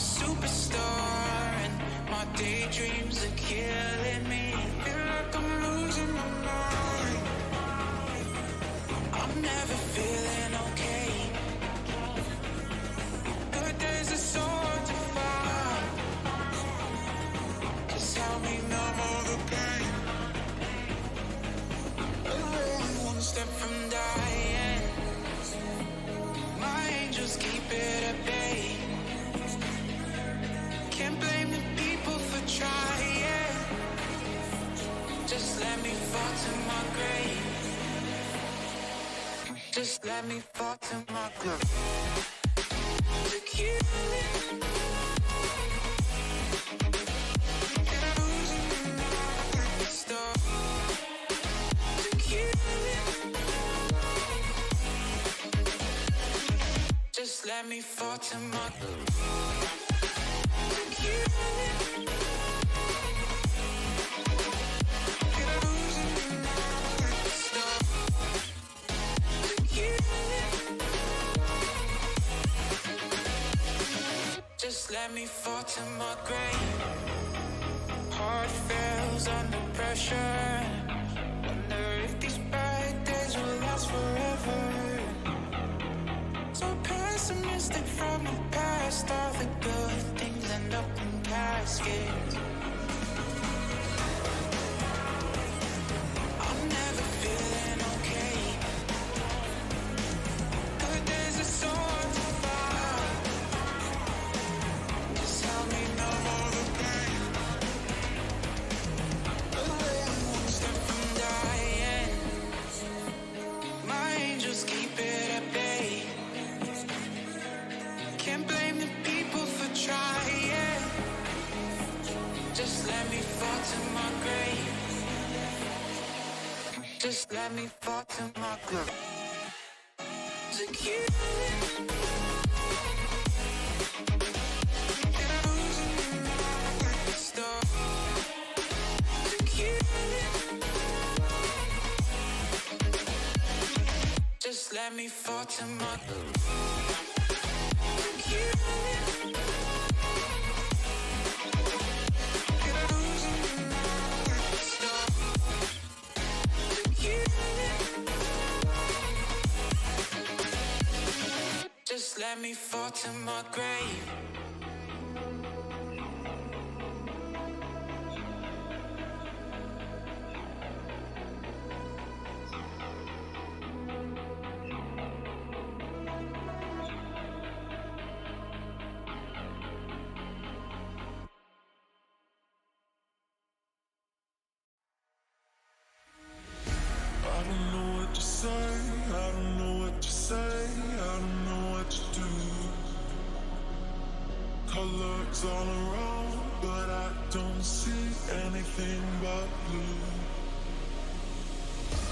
superstar, and my daydreams are killing me. Feel like I'm losing my mind. I'm never feeling okay. Good days are so hard to find. Just help me numb all the pain. I'm only one step from dying. My angels keep it at bay. Can't blame the people for trying. Just let me fall to my grave. Just let me fall to my grave. To kill it. Stop. To kill it. Just let me fall to my grave. Just let me fall to my grave. Heart fails under pressure. Wonder if these bad days will last forever. So pessimistic from the past. All the good things end up in caskets. I'm never feeling okay. Good days are so hard to find. Just help me numb all the pain. One step from dying. My angels keep it at bay. Can't blame the people for trying. Just let me fall to my grave. Just let me fall to my grave. To kill it. Stop. To kill it. Just let me fall to my grave. Just let me fall to my grave. I don't know what to say, I don't know what to say, I don't know what to do. Colors all around, but I don't see anything but blue.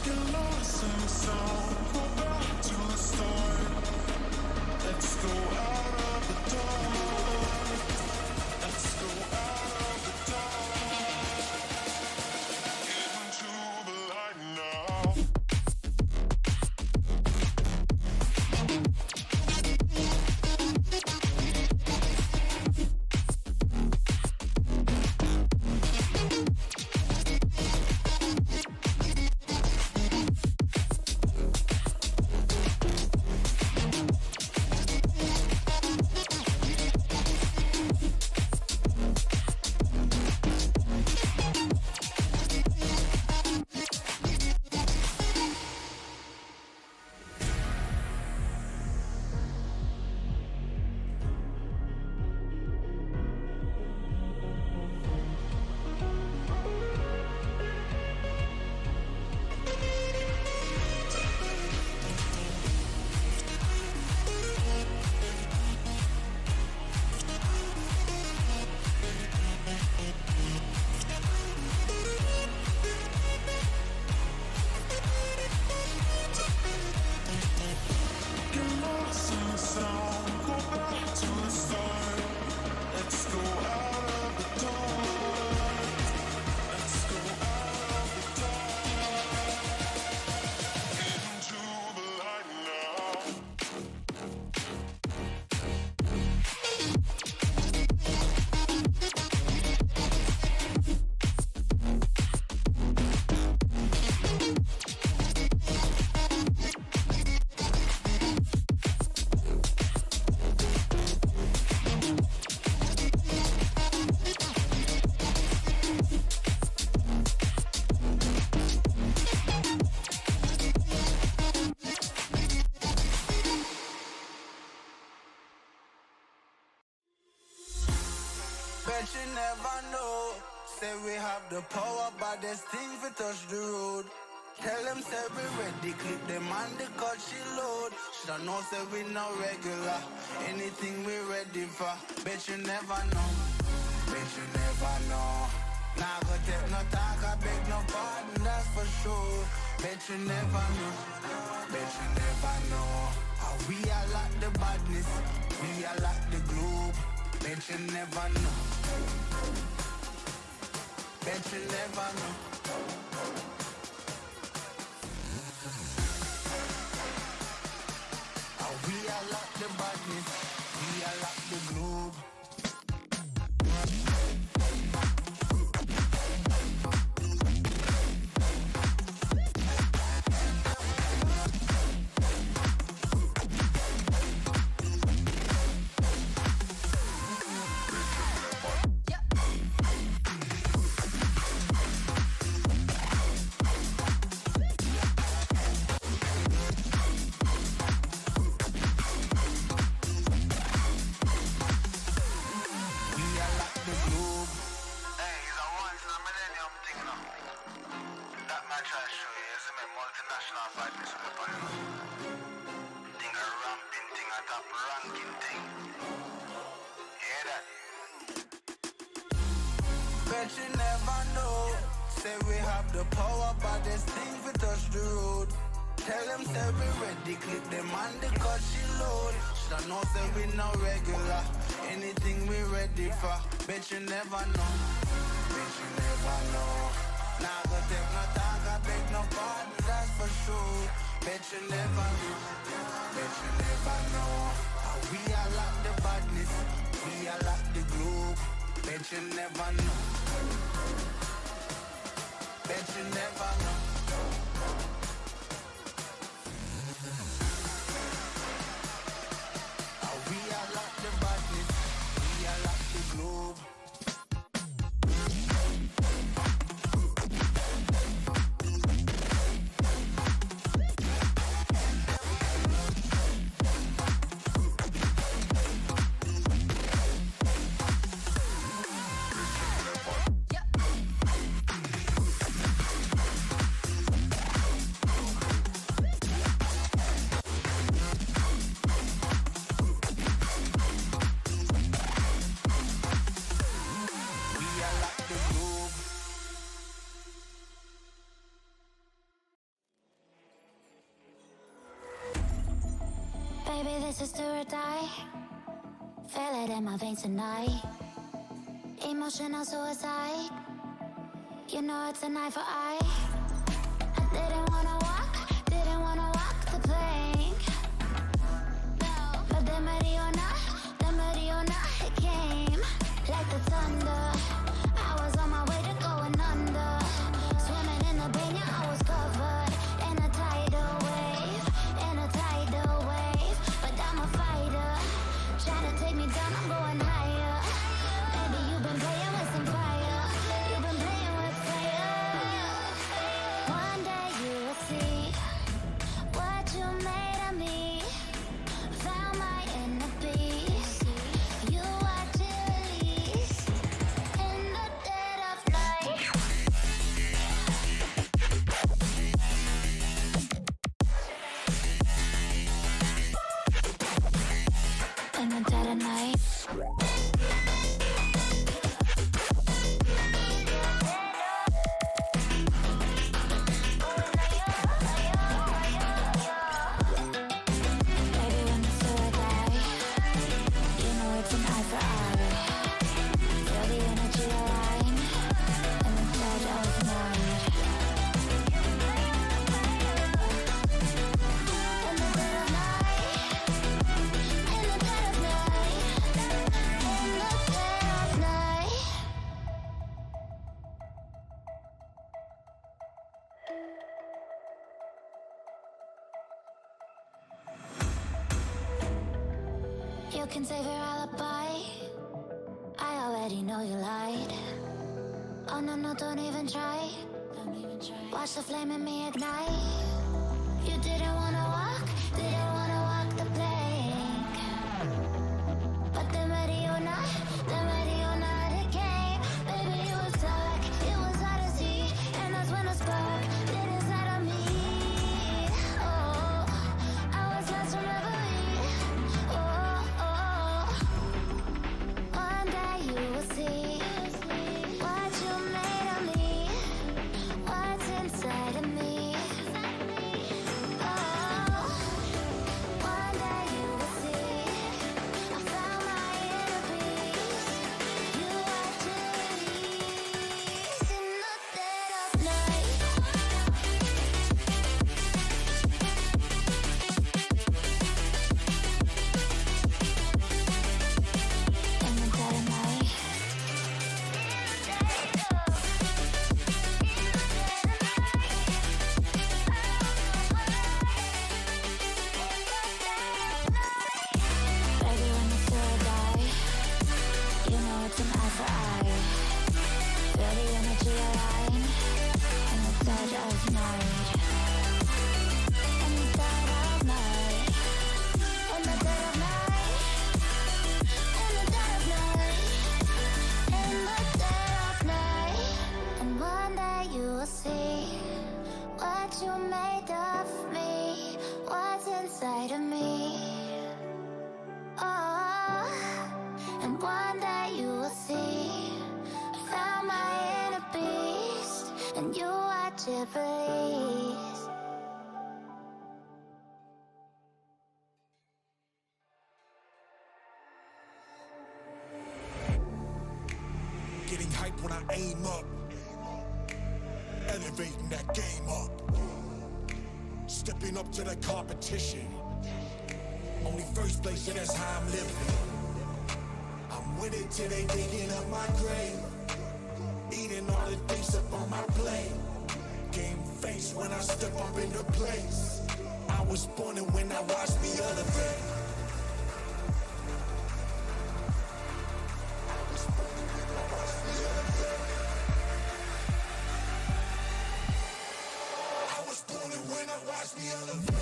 Get lost in the sound, go back to the start. Let's go out of the dark. Let's go out of the dark. Get into the light now. Bet you never know. Say we have the power, but there's things we touch the road. Tell them say we ready, clip them on the cut she load. Should know say we no regular, anything we ready for. Bet you never know, bet you never know. Nah go take no talk, I beg no pardon, that's for sure. Bet you never know, bet you never know. How we are like the badness, we are like the globe. Bet you never know, bet you never know. We are like the badness, we are like the globe. Bet you never know. Say we have the power, but there's things we touch the road. Tell them say we ready, clip them on the cut she load. Should know say we no regular, anything we ready for. Bet you never know, bet you never know. Nah go take no talk, I beg no pardon, that's for sure. Bet you never know, bet you never know. How we are like the badness, we are like the globe. Bet you never know, bet you never know. How we are like the badness, we are like the globe. Baby, this is do or die. Feel it in my veins tonight. Emotional suicide. You know it's an eye for eye. I didn't wanna walk the plank. But the Mariona, it came like the thunder. I was on my way to going under. Swimming in the banya, I was covered in a tidal wave, But I'm a fighter, trying to take me down, I'm going higher. Baby, you've been playing with some fire. You've been playing with fire. One day you will see what you made of me. Found my inner peace. You watch it release in the dead of night. In the dead of night. Baby, when it's do or die, you know it's an eye for eye. Feel the energy align, in the dead of night. In the dead of night. In the dead of night. In the dead of night. You can save your alibi. I already know you lied. Oh no, no, don't even try. Watch the flame in me ignite. You didn't wanna walk the plank. But the Mariona, it please. Getting hype when I aim up, elevating that game up, stepping up to the competition. Only first place, yeah, that's how I'm living. I'm with it till they digging up my grave, eating all the things up on my plate. Game face when I step up into place. I was born and when I watched me elevate. I was born and when I watched me elevate.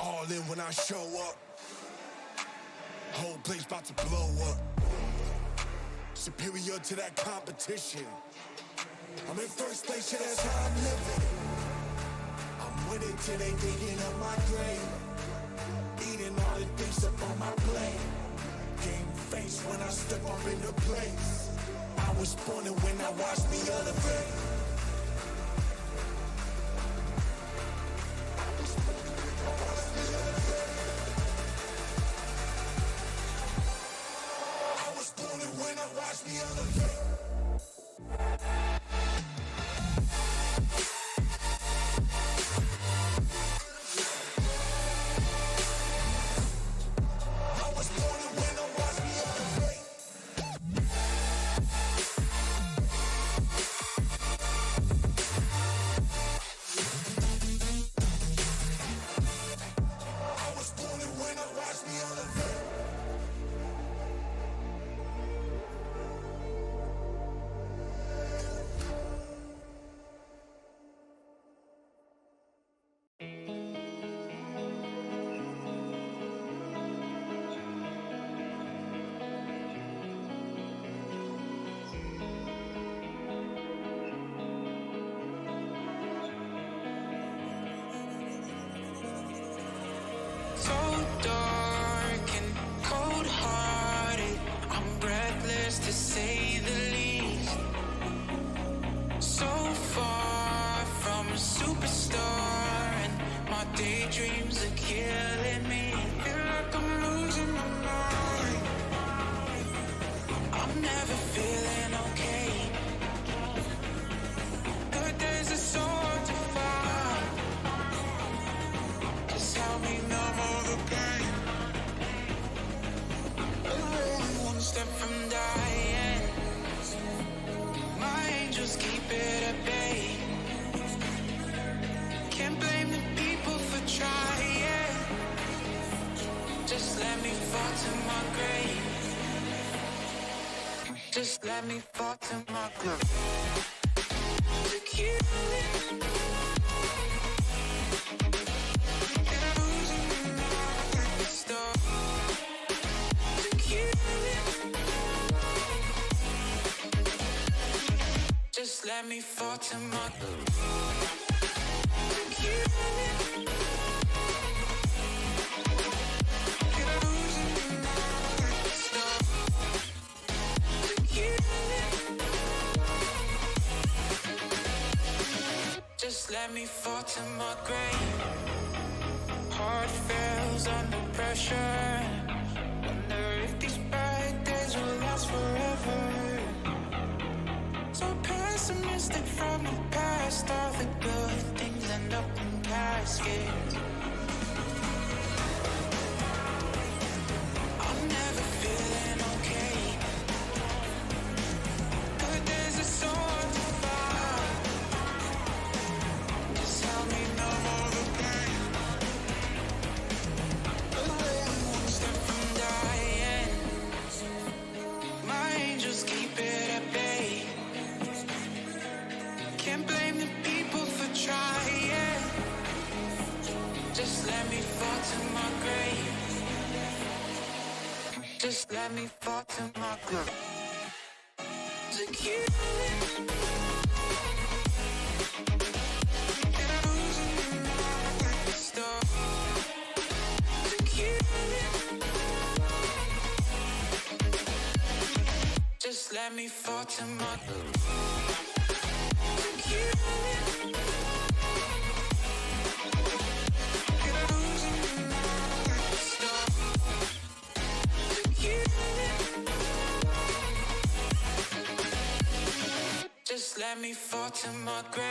All in when I show up, whole place about to blow up. Superior to that competition. I'm in first place, yeah, that's how I'm living. I'm with it till they digging up my grave, eating all the things up on my plate. Game face when I step up into place. I was born and when I watched me elevate. Watch me elevate. I was born and when I watch me elevate. I was born and when I watch me elevate. To say the least, so far from a superstar, and my daydreams are killing me. Feel like I'm losing my mind. I'm never feeling okay. Good days are so hard to find. Just help me numb all the pain. I'm only one step from dying. Just keep it at bay. Can't blame the people for trying. Just let me fall to my grave. Just let me fall to my grave. To kill it. Just let me fall to my Just let me fall to my grave. Heart fails under pressure. Wonder if these bad days will last forever. So pessimistic from the past, all the good things end up in caskets. I'm never feeling Just let me fall to my grave. Just let me fall to my grave. Like you, stop. Like you, just let me fall to my grave. Like you, stop. Like you, just let me fall to my grave.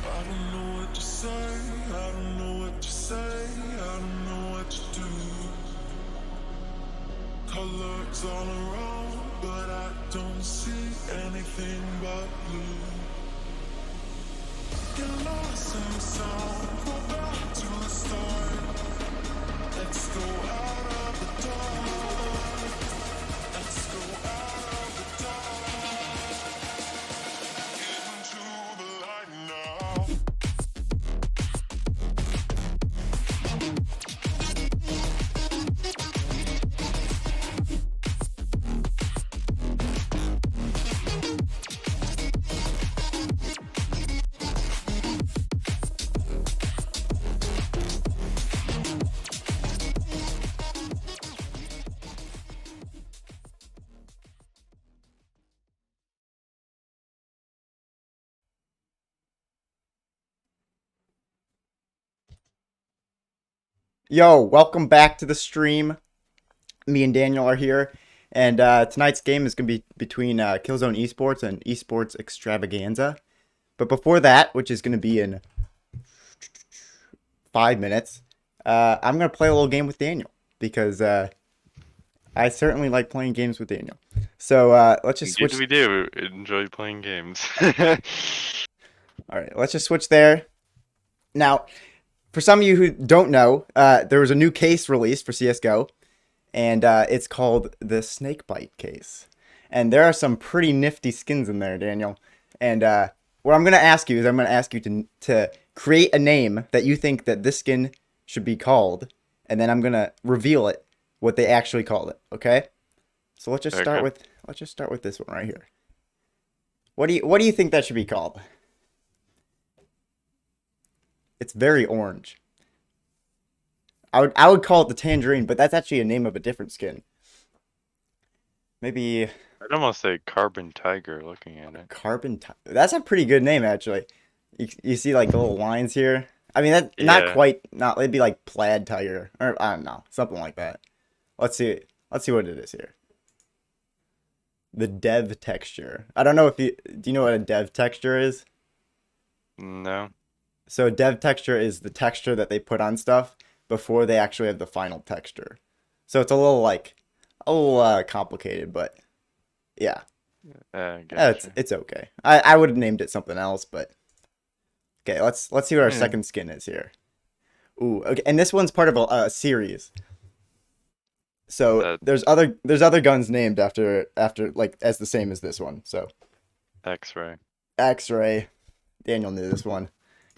I don't know what to say, I don't know what to say, I don't know what to do. Colors all around, but I don't see anything but blue. Get lost in the sound, go back to the start. Let's go out of the dark. Let's go out of the dark. Get into the light now. Yo, welcome back to the stream. Me and Daniel are here, and tonight's game is going to be between Killzone Esports and Esports Extravaganza. But before that, which is going to be in 5 minutes, I'm going to play a little game with Daniel, because I certainly like playing games with Daniel. So let's just switch. We do enjoy playing games. Alright, let's just switch there. Now, for some of you who don't know, there was a new case released for CSGO, and it's called the Snakebite case. And there are some pretty nifty skins in there, Daniel. And what I'm going to ask you is I'm going to ask you to create a name that you think that this skin should be called, and then I'm going to reveal it, what they actually called it, okay? So let's just start with this one right here. What do you think that should be called? It's very orange. I would call it the tangerine, but that's actually a name of a different skin. Maybe I'd almost say Carbon Tiger looking at it. That's a pretty good name, actually. You see like the little lines here. I mean, that it'd be like Plaid Tiger, or I don't know, something like that. Let's see what it is here. The dev texture. I don't know do you know what a dev texture is? No. So dev texture is the texture that they put on stuff before they actually have the final texture. So it's a little complicated, but yeah. Gotcha. It's okay. I would have named it something else, but okay, let's see what our second skin is here. Ooh, okay, and this one's part of a series. So there's other guns named after like as the same as this one. So X-ray. Daniel knew this one.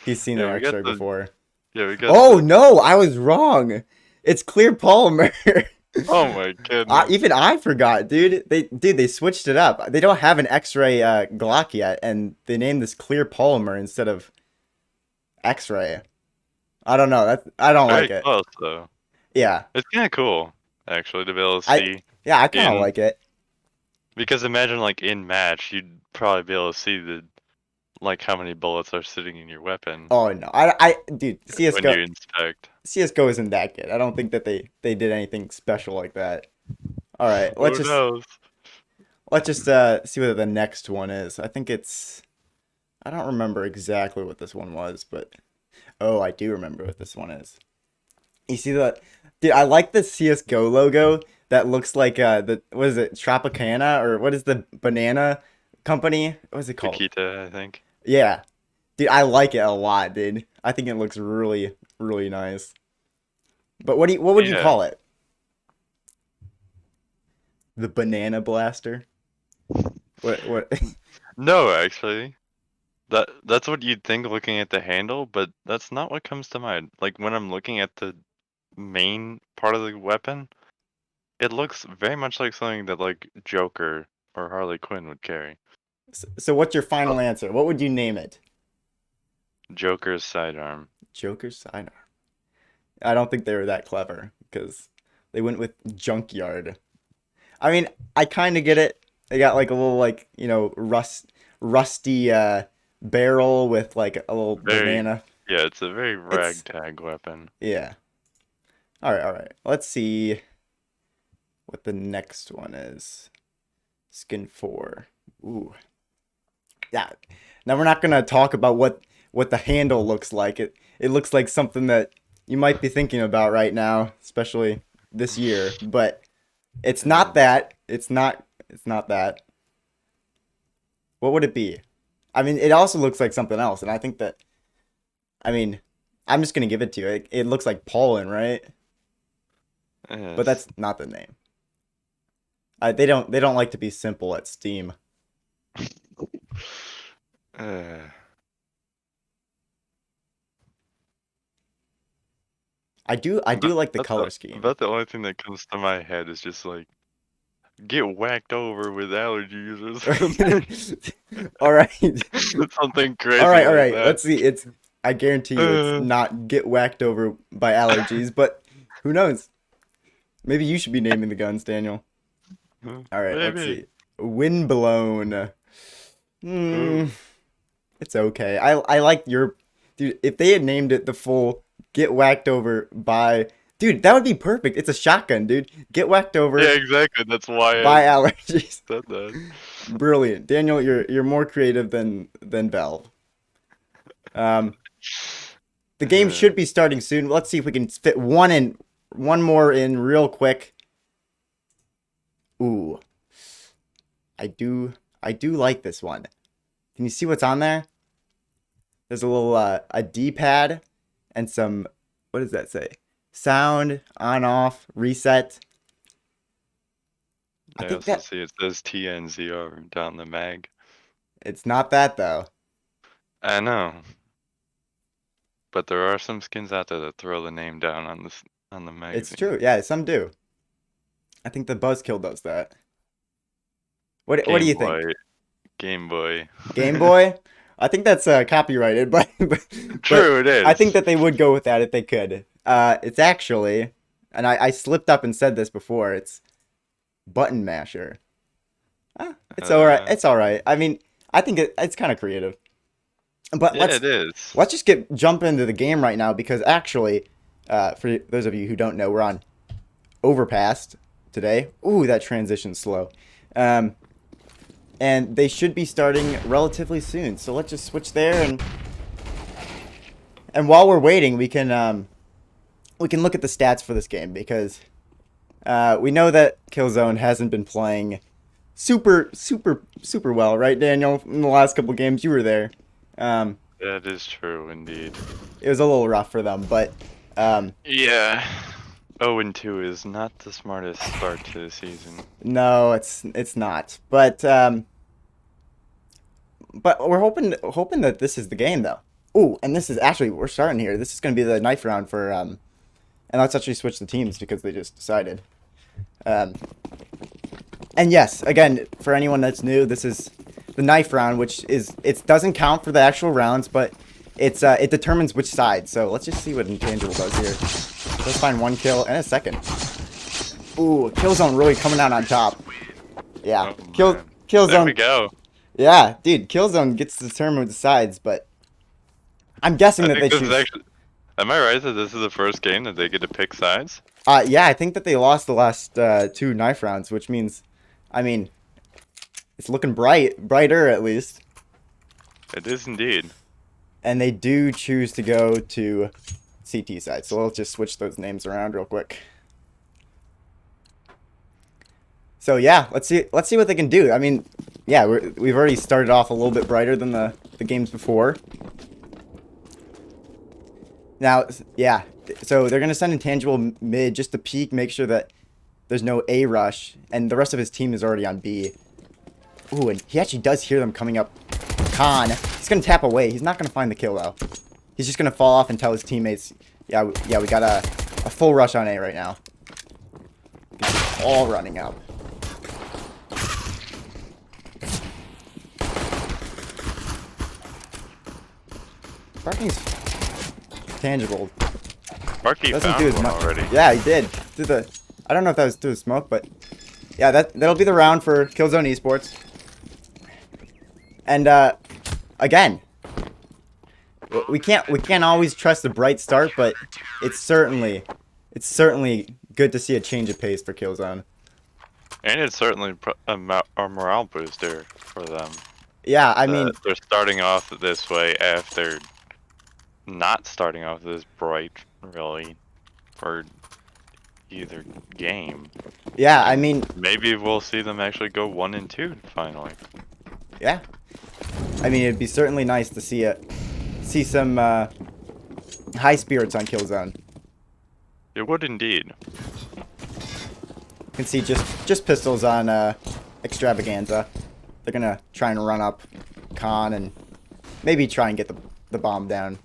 He's seen an X-ray before. Yeah, we got. Oh no, I was wrong. It's clear polymer. Oh my goodness. Even I forgot, dude. They switched it up. They don't have an X-ray Glock yet, and they named this clear polymer instead of X-ray. I don't know. I don't like it. Close, though. Yeah. It's kind of cool, actually, to be able to see. I kind of like it. Because imagine, like, in match, you'd probably be able to see how many bullets are sitting in your weapon. Oh no, dude, CS:GO. When you inspect. CS:GO isn't that good. I don't think that they did anything special like that. All right, let's just see what the next one is. I think I don't remember exactly what this one was, but oh, I do remember what this one is. You see that? Dude, I like the CS:GO logo, that looks like the what is it, Tropicana, or what is the banana company? What is it called? Chiquita, I think. Yeah, dude, I like it a lot, dude. I think it looks really, really nice. But what would you Yeah. call it? The banana blaster? What? No, actually. That's what you'd think looking at the handle, but that's not what comes to mind. Like when I'm looking at the main part of the weapon, it looks very much like something that like Joker or Harley Quinn would carry. So what's your Oh, final answer? What would you name it? Joker's sidearm. Joker's sidearm. I don't think they were that clever because they went with junkyard. I mean, I kind of get it. They got like a little like rusty barrel with like a little Very, banana. yeah, it's a very It's ragtag weapon. yeah. All right, all right. Let's see what the next one is. Skin 4. Ooh. Yeah. Now we're not gonna talk about what the handle looks like. It looks like something that you might be thinking about right now, especially this year. But it's not that. It's not that. What would it be? I mean, it also looks like something else, and I think that. I mean, I'm just gonna give it to you. It looks like pollen, right? But Yes. that's not the name. They don't like to be simple at Steam. Uh, I do like the that's color scheme. about the only thing that comes to my head is just like get whacked over with allergies or something. All right. Something crazy All like right. that. Let's see. I guarantee you it's Uh. not get whacked over by allergies, but who knows? Maybe you should be naming the guns, Daniel. All right, let's Maybe. see. Windblown. Ooh. It's okay. I like your dude. If they had named it the full "Get Whacked Over" by dude, that would be perfect. It's a shotgun, dude. Get whacked over Yeah, exactly. That's why by I allergies. said that. Brilliant, Daniel. You're more creative than Valve. The game should be starting soon. Let's see if we can fit one more in real quick. Ooh, I do like this one. Can you see what's on there? There's a little a D-pad and some, what does that say? Sound on off reset. I I think also that see it says TNZR down the mag. it's not that though. I know, but there are some skins out there that throw the name down on the magazine. It's true. Yeah, some do. I think the Buzzkill does that. What do you think? Game Boy. Game Boy? I think that's copyrighted, but True, it is. I think that they would go with that if they could. It's actually, and I slipped up and said this before. It's Button Masher. It's all right. It's all right. I mean, I think it's kind of creative. But Yeah, it is. let's just jump into the game right now because actually, for those of you who don't know, we're on Overpass today. Ooh, that transition's slow. And they should be starting relatively soon. So let's just switch there and while we're waiting, we can look at the stats for this game because we know that Killzone hasn't been playing super well, right, Daniel? In the last couple games, you were there. That is true, indeed. It was a little rough for them, but Yeah. 0-2 is not the smartest start to the season. no, it's not. But we're hoping that this is the game though. Ooh, and this is actually we're starting here. This is going to be the knife round for and let's actually switch the teams because they just decided. And yes, again, for anyone that's new, this is the knife round, which is it doesn't count for the actual rounds, but it determines which side. So let's just see what Intangible does here. Let's find one kill and a second. Ooh, Killzone really coming out on top. Yeah, Oh, man. Killzone. There we go. Yeah, dude, Killzone gets to determine the sides, but I'm guessing I that they think this choose. is actually. Am I right that this is the first game that they get to pick sides? Yeah, I think that they lost the last two knife rounds, which means, I mean, it's looking brighter at least. It is indeed. And they do choose to go to CT side, so let's just switch those names around real quick. So yeah, let's see what they can do. I mean, yeah, we've already started off a little bit brighter than the games before. Now, yeah, so they're gonna send Intangible mid just to peek, make sure that there's no A rush, and the rest of his team is already on B. Ooh, and he actually does hear them coming up. Khan, he's gonna tap away. He's not gonna find the kill though. He's just gonna fall off and tell his teammates, yeah, we got a full rush on A right now. He's all running up. Sparky's tangible. Sparky Doesn't found do as one much already. Yeah, he did. Through the, I don't know if that was through the smoke, but yeah, that'll be the round for Killzone Esports. And again, we can't always trust a bright start, but it's certainly good to see a change of pace for Killzone. And it's certainly a morale booster for them. Yeah, I mean, They're starting off this way after not starting off this bright, really, for either game. yeah, I mean, Maybe we'll see them actually go 1 and 2 finally. yeah. I mean, it'd be certainly nice to see some high spirits on Killzone. It would indeed. You can see just pistols on Extravaganza. They're gonna try and run up Khan and maybe try and get the bomb down.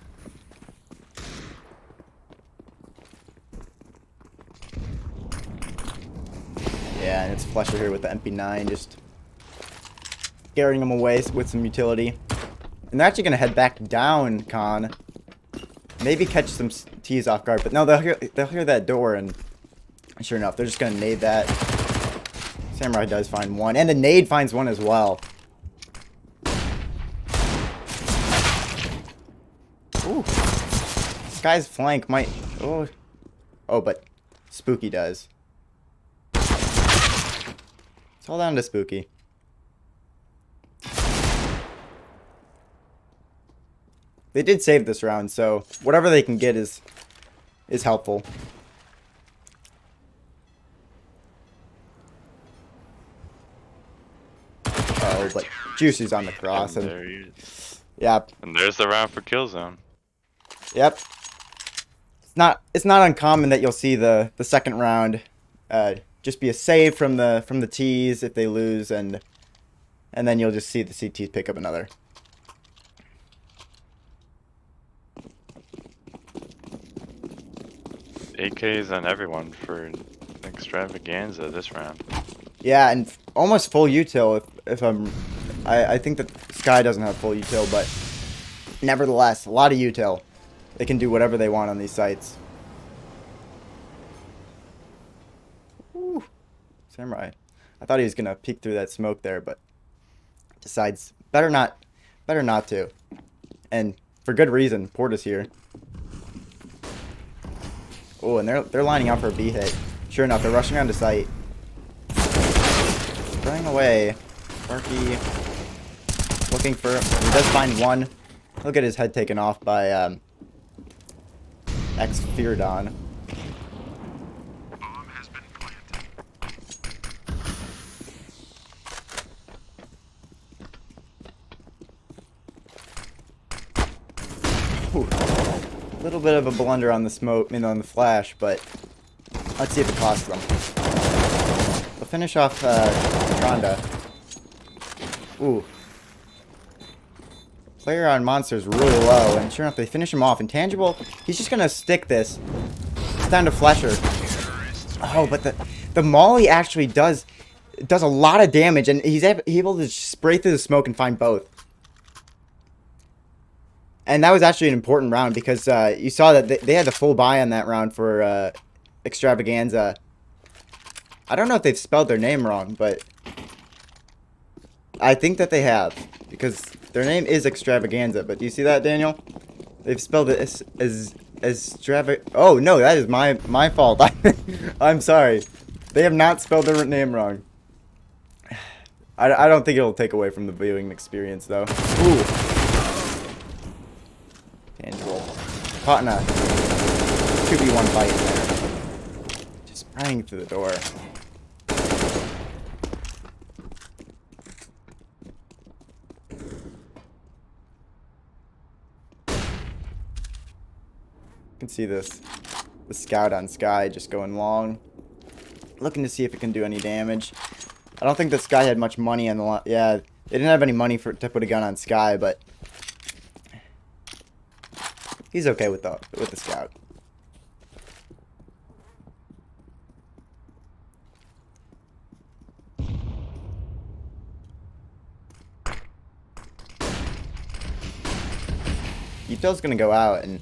Yeah, and it's Flesher here with the MP9, just scaring them away with some utility. And they're actually gonna head back down Khan. Maybe catch some T's off guard, but no, they'll hear that door, and sure enough, they're just gonna nade that. Samurai does find one, and the nade finds one as well. Ooh. This guy's flank might... Oh, but Spooky does. It's all down to Spooky. They did save this round, so whatever they can get is helpful. Oh, but Juicy's on the cross, And and there he is. yep, And there's the round for Killzone. yep. It's not uncommon that you'll see the second round just be a save from the T's if they lose, and then you'll just see the CTs pick up another. AKs on everyone for Extravaganza this round. Yeah, and almost full util if I think that Sky doesn't have full util, but nevertheless, a lot of util. They can do whatever they want on these sites. Ooh, Samurai. I thought he was gonna peek through that smoke there, but decides better not to. And for good reason. Porta's here. Oh, and they're lining up for a B hit. Sure enough, they're rushing onto site. Spraying away. Sparky looking for... He does find one. He'll get his head taken off by X-Fearodon. Ooh. A little bit of a blunder on the smoke, on the flash, but let's see if it costs them. They'll finish off Tronda. Ooh. Player on Monster is really low, and sure enough, they finish him off. Intangible, he's just gonna stick this. It's down to Flesher. Oh, but the Molly actually does a lot of damage, and he's able to spray through the smoke and find both. And that was actually an important round because you saw that they had the full buy on that round for Extravaganza. I don't know if they've spelled their name wrong, but I think that they have, because their name is Extravaganza. But do you see that, Daniel? They've spelled it as Oh no, that is my fault. I'm sorry. They have not spelled their name wrong. I don't think it'll take away from the viewing experience though. Ooh. Tangible. Caught in a 2v1 fight there. Just spraying through the door. can see this. The scout on Sky just going long. Looking to see if it can do any damage. I don't think the Sky had much money on the yeah, they didn't have any money to put a gun on Sky, but he's okay with the scout. Util's gonna go out and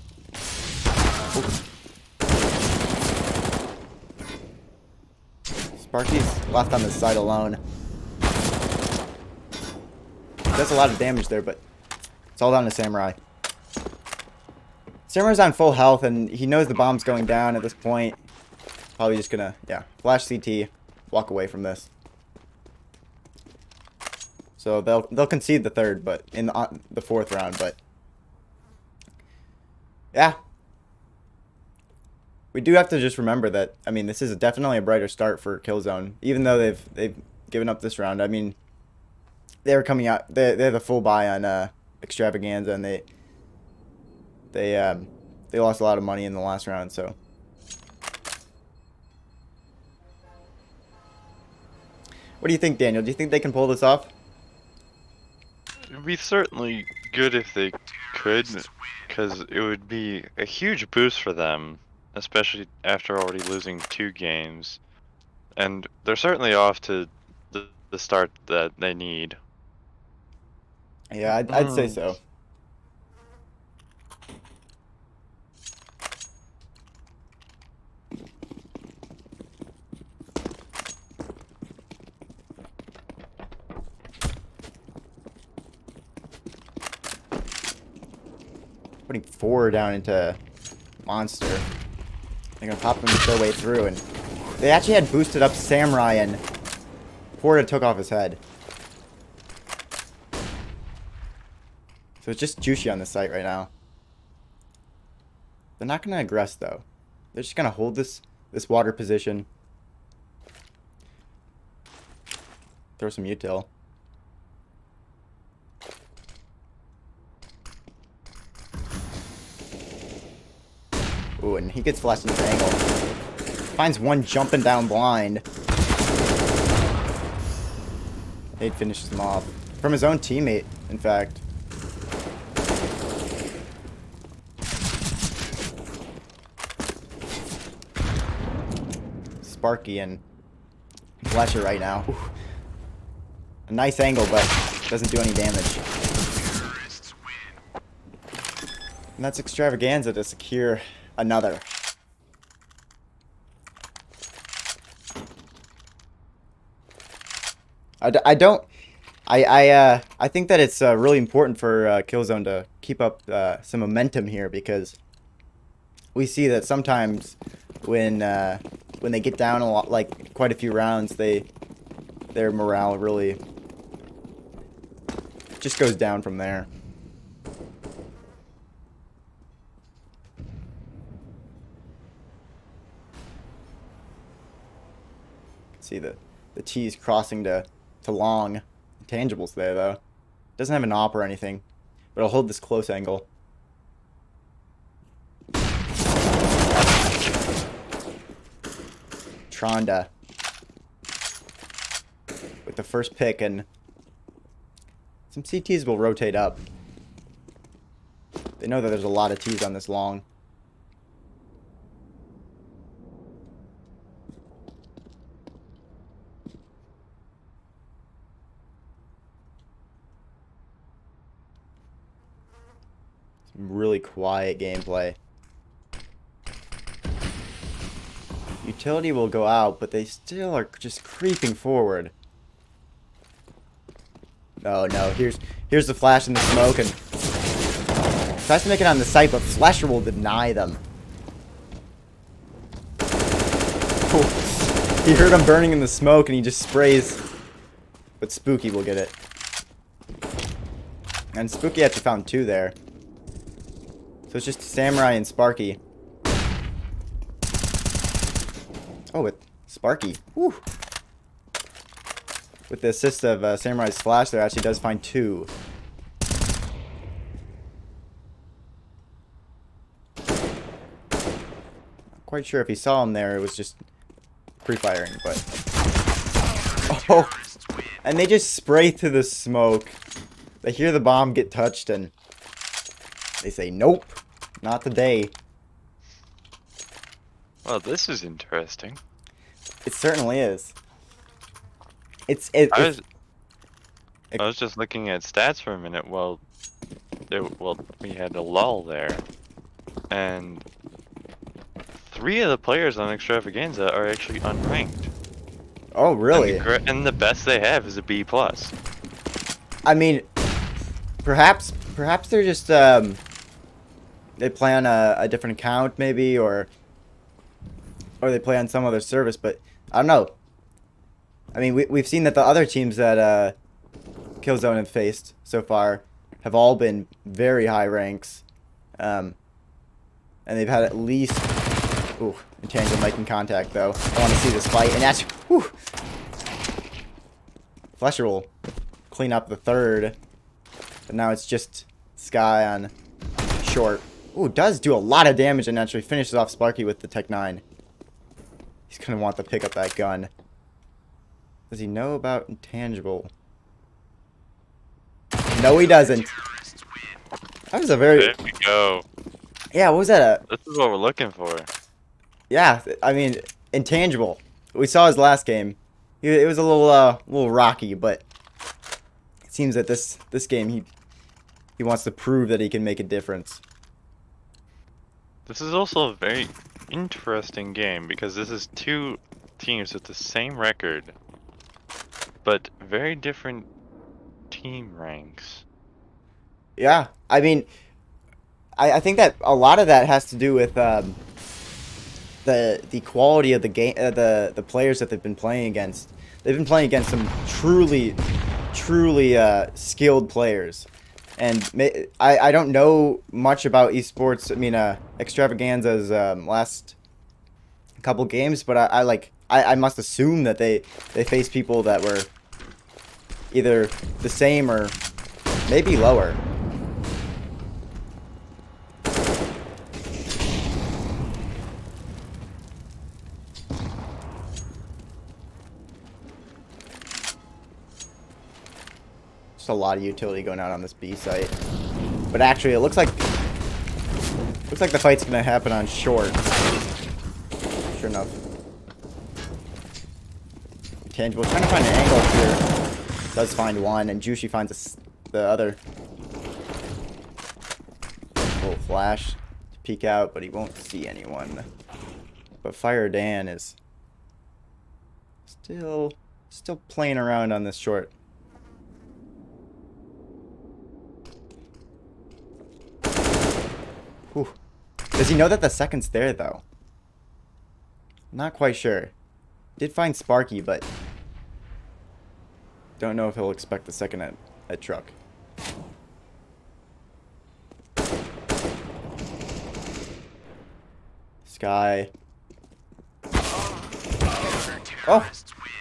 Sparky's left on the side alone. Does a lot of damage there, but it's all down to Samurai. Samurai's on full health, and he knows the bomb's going down at this point. Probably just gonna, yeah, flash CT, walk away from this. So they'll concede the third, but in the fourth round, but yeah. We do have to just remember that, I mean, this is definitely a brighter start for Killzone, even though they've given up this round. I mean, they were coming out, they had a full buy on Extravaganza, and they lost a lot of money in the last round, so. What do you think, Daniel? Do you think they can pull this off? It would be certainly good if they could, because it would be a huge boost for them, especially after already losing 2 games. And they're certainly off to the start that they need. Yeah, I'd say so. Putting 4 down into Monster. They're gonna pop him their way through, and they actually had boosted up Samurai, and Porta took off his head. So it's just Jushi on the site right now. They're not gonna aggress though. They're just gonna hold this water position. Throw some util. Ooh, and he gets flashed in his angle. Finds one jumping down blind. Nate finishes him off. From his own teammate, in fact. Sparky and Fletcher right now. Ooh. A nice angle, but doesn't do any damage. And that's Extravaganza to secure another. I think that it's really important for Killzone to keep up some momentum here, because we see that sometimes when they get down a lot, like quite a few rounds, their morale really just goes down from there. See the T's crossing to long. Intangibles there though. Doesn't have an op or anything, but I'll hold this close angle. Tronda with the first pick, and some CTs will rotate up. They know that there's a lot of T's on this long. Really quiet gameplay. Utility will go out, but they still are just creeping forward. Oh no, here's the flash in the smoke, and tries to make it on the site, but Flasher will deny them. Oh, he heard him burning in the smoke, and he just sprays, but Spooky will get it. And Spooky actually found 2 there. So it's just Samurai and Sparky. Oh, with Sparky. Whew. With the assist of Samurai's flash there, actually does find 2. quite sure if he saw him there, it was just pre-firing, but... Oh! And they just spray through the smoke. They hear the bomb get touched, and they say, nope, not today. Well, this is interesting. It certainly is. I was just looking at stats for a minute. Well, we had a lull there, and 3 of the players on Extravaganza are actually unranked. Oh, really? And the best they have is a B+. I mean, perhaps they're just they play on a different account maybe, or they play on some other service, but I don't know. I mean, we've seen that the other teams that Killzone have faced so far have all been very high ranks, and they've had at least intangible making contact though. I want to see this fight, and that's Flesher will clean up the third, but now it's just Sky on short. Ooh, does do a lot of damage and actually finishes off Sparky with the Tech 9. He's gonna want to pick up that gun. Does he know about intangible? No, he doesn't. That was a very... There we go. Yeah, what was that? This is what we're looking for. Yeah, I mean, intangible. We saw his last game. It was a little rocky, but it seems that this game he wants to prove that he can make a difference. This is also a very interesting game because this is 2 teams with the same record, but very different team ranks. Yeah, I mean, I think that a lot of that has to do with the quality of the game, the players that they've been playing against. They've been playing against some truly skilled players, and I don't know much about esports. I mean, Extravaganza's last couple games, but I must assume that they faced people that were either the same or maybe lower. Just a lot of utility going out on this B site, but actually it looks like the fight's gonna happen on short. Sure enough. Tangible trying to find an angle here. Does find one, and Juicy finds the other. Little flash to peek out, but he won't see anyone. But Fire Dan is still playing around on this short. Whew. Does he know that the second's there, though? Not quite sure. Did find Sparky, but don't know if he'll expect the second at truck. Sky. Oh,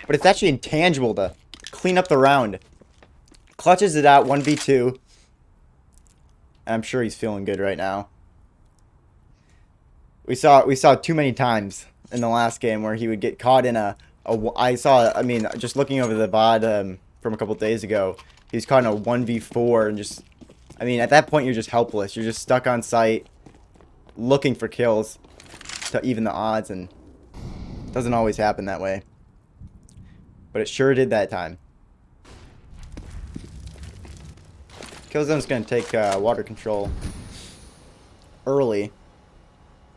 but it's actually intangible to clean up the round. Clutches it out 1v2. I'm sure he's feeling good right now. We saw too many times in the last game where he would get caught in I mean, just looking over the VOD from a couple days ago, he was caught in a 1v4 and just, I mean, at that point you're just helpless. You're just stuck on site looking for kills to even the odds, and it doesn't always happen that way. But it sure did that time. Killzone's going to take water control early.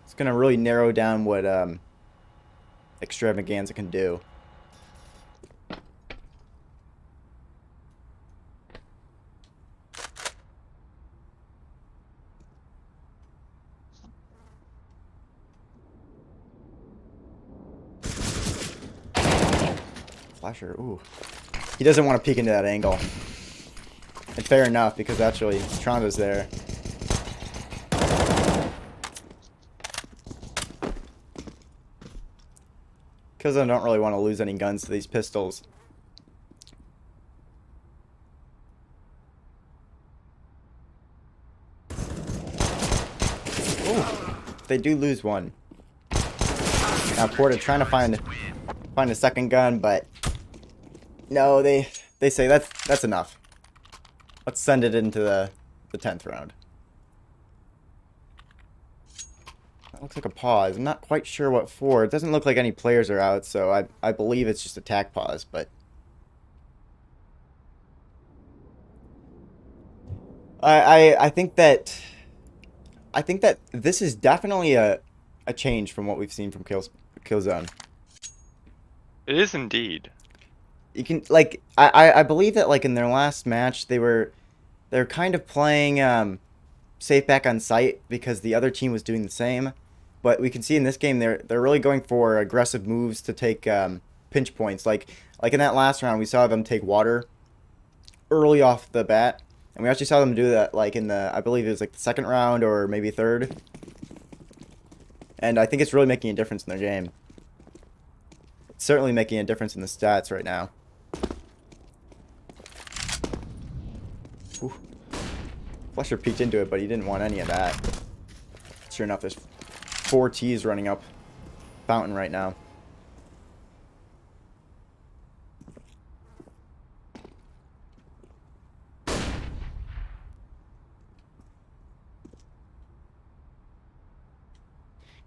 It's going to really narrow down what Extravaganza can do. Flasher, ooh. He doesn't want to peek into that angle. And fair enough, because actually Trondo's there. Because I don't really want to lose any guns to these pistols. Ooh, they do lose one. Now Porta trying to find a second gun, but no, they say that's enough. Let's send it into the 10th round. That looks like a pause. I'm not quite sure what for. It doesn't look like any players are out, so I believe it's just attack pause, but I think that this is definitely a change from what we've seen from Killzone. It is indeed. You can like I believe that like in their last match they're kind of playing safe back on site because the other team was doing the same, but we can see in this game they're really going for aggressive moves to take pinch points. Like in that last round we saw them take water early off the bat, and we actually saw them do that like in the, I believe it was like the second round or maybe third, and I think it's really making a difference in their game. It's certainly making a difference in the stats right now. Ooh. Flusher peeked into it, but he didn't want any of that. Sure enough, there's 4 T's running up fountain right now.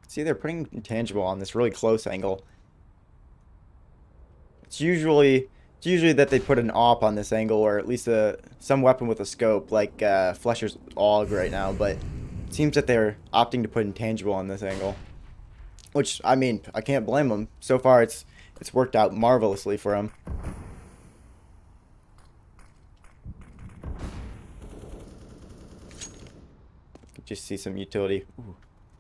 See, they're putting intangible on this really close angle. It's usually that they put an AWP on this angle, or at least some weapon with a scope, like Flesher's AUG right now, but it seems that they're opting to put intangible on this angle. Which, I mean, I can't blame them. So far, it's worked out marvelously for them. Just see some utility. Ooh.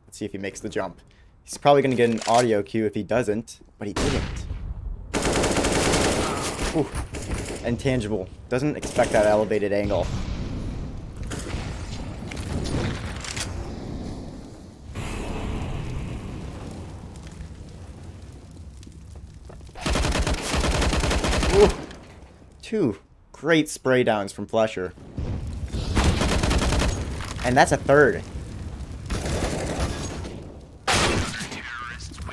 Let's see if he makes the jump. He's probably going to get an audio cue if he doesn't, but he didn't. Ooh. Intangible. Doesn't expect that elevated angle. Ooh. 2 great spray downs from Flesher. And that's a third.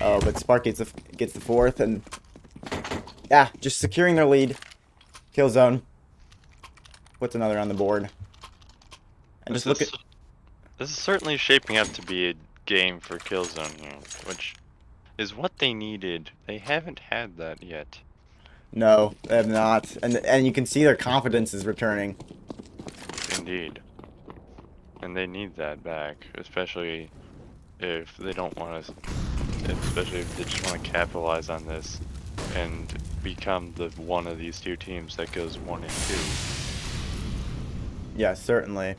Oh, but Spark gets the 4th, and yeah, just securing their lead. Killzone puts another on the board. And just look at this is certainly shaping up to be a game for Killzone here, which is what they needed. They haven't had that yet. No, they have not, and you can see their confidence is returning. Indeed, and they need that back, especially if they don't want to. Especially if they just want to capitalize on this and become the one of these 2 teams that goes 1 and 2. Yeah, certainly.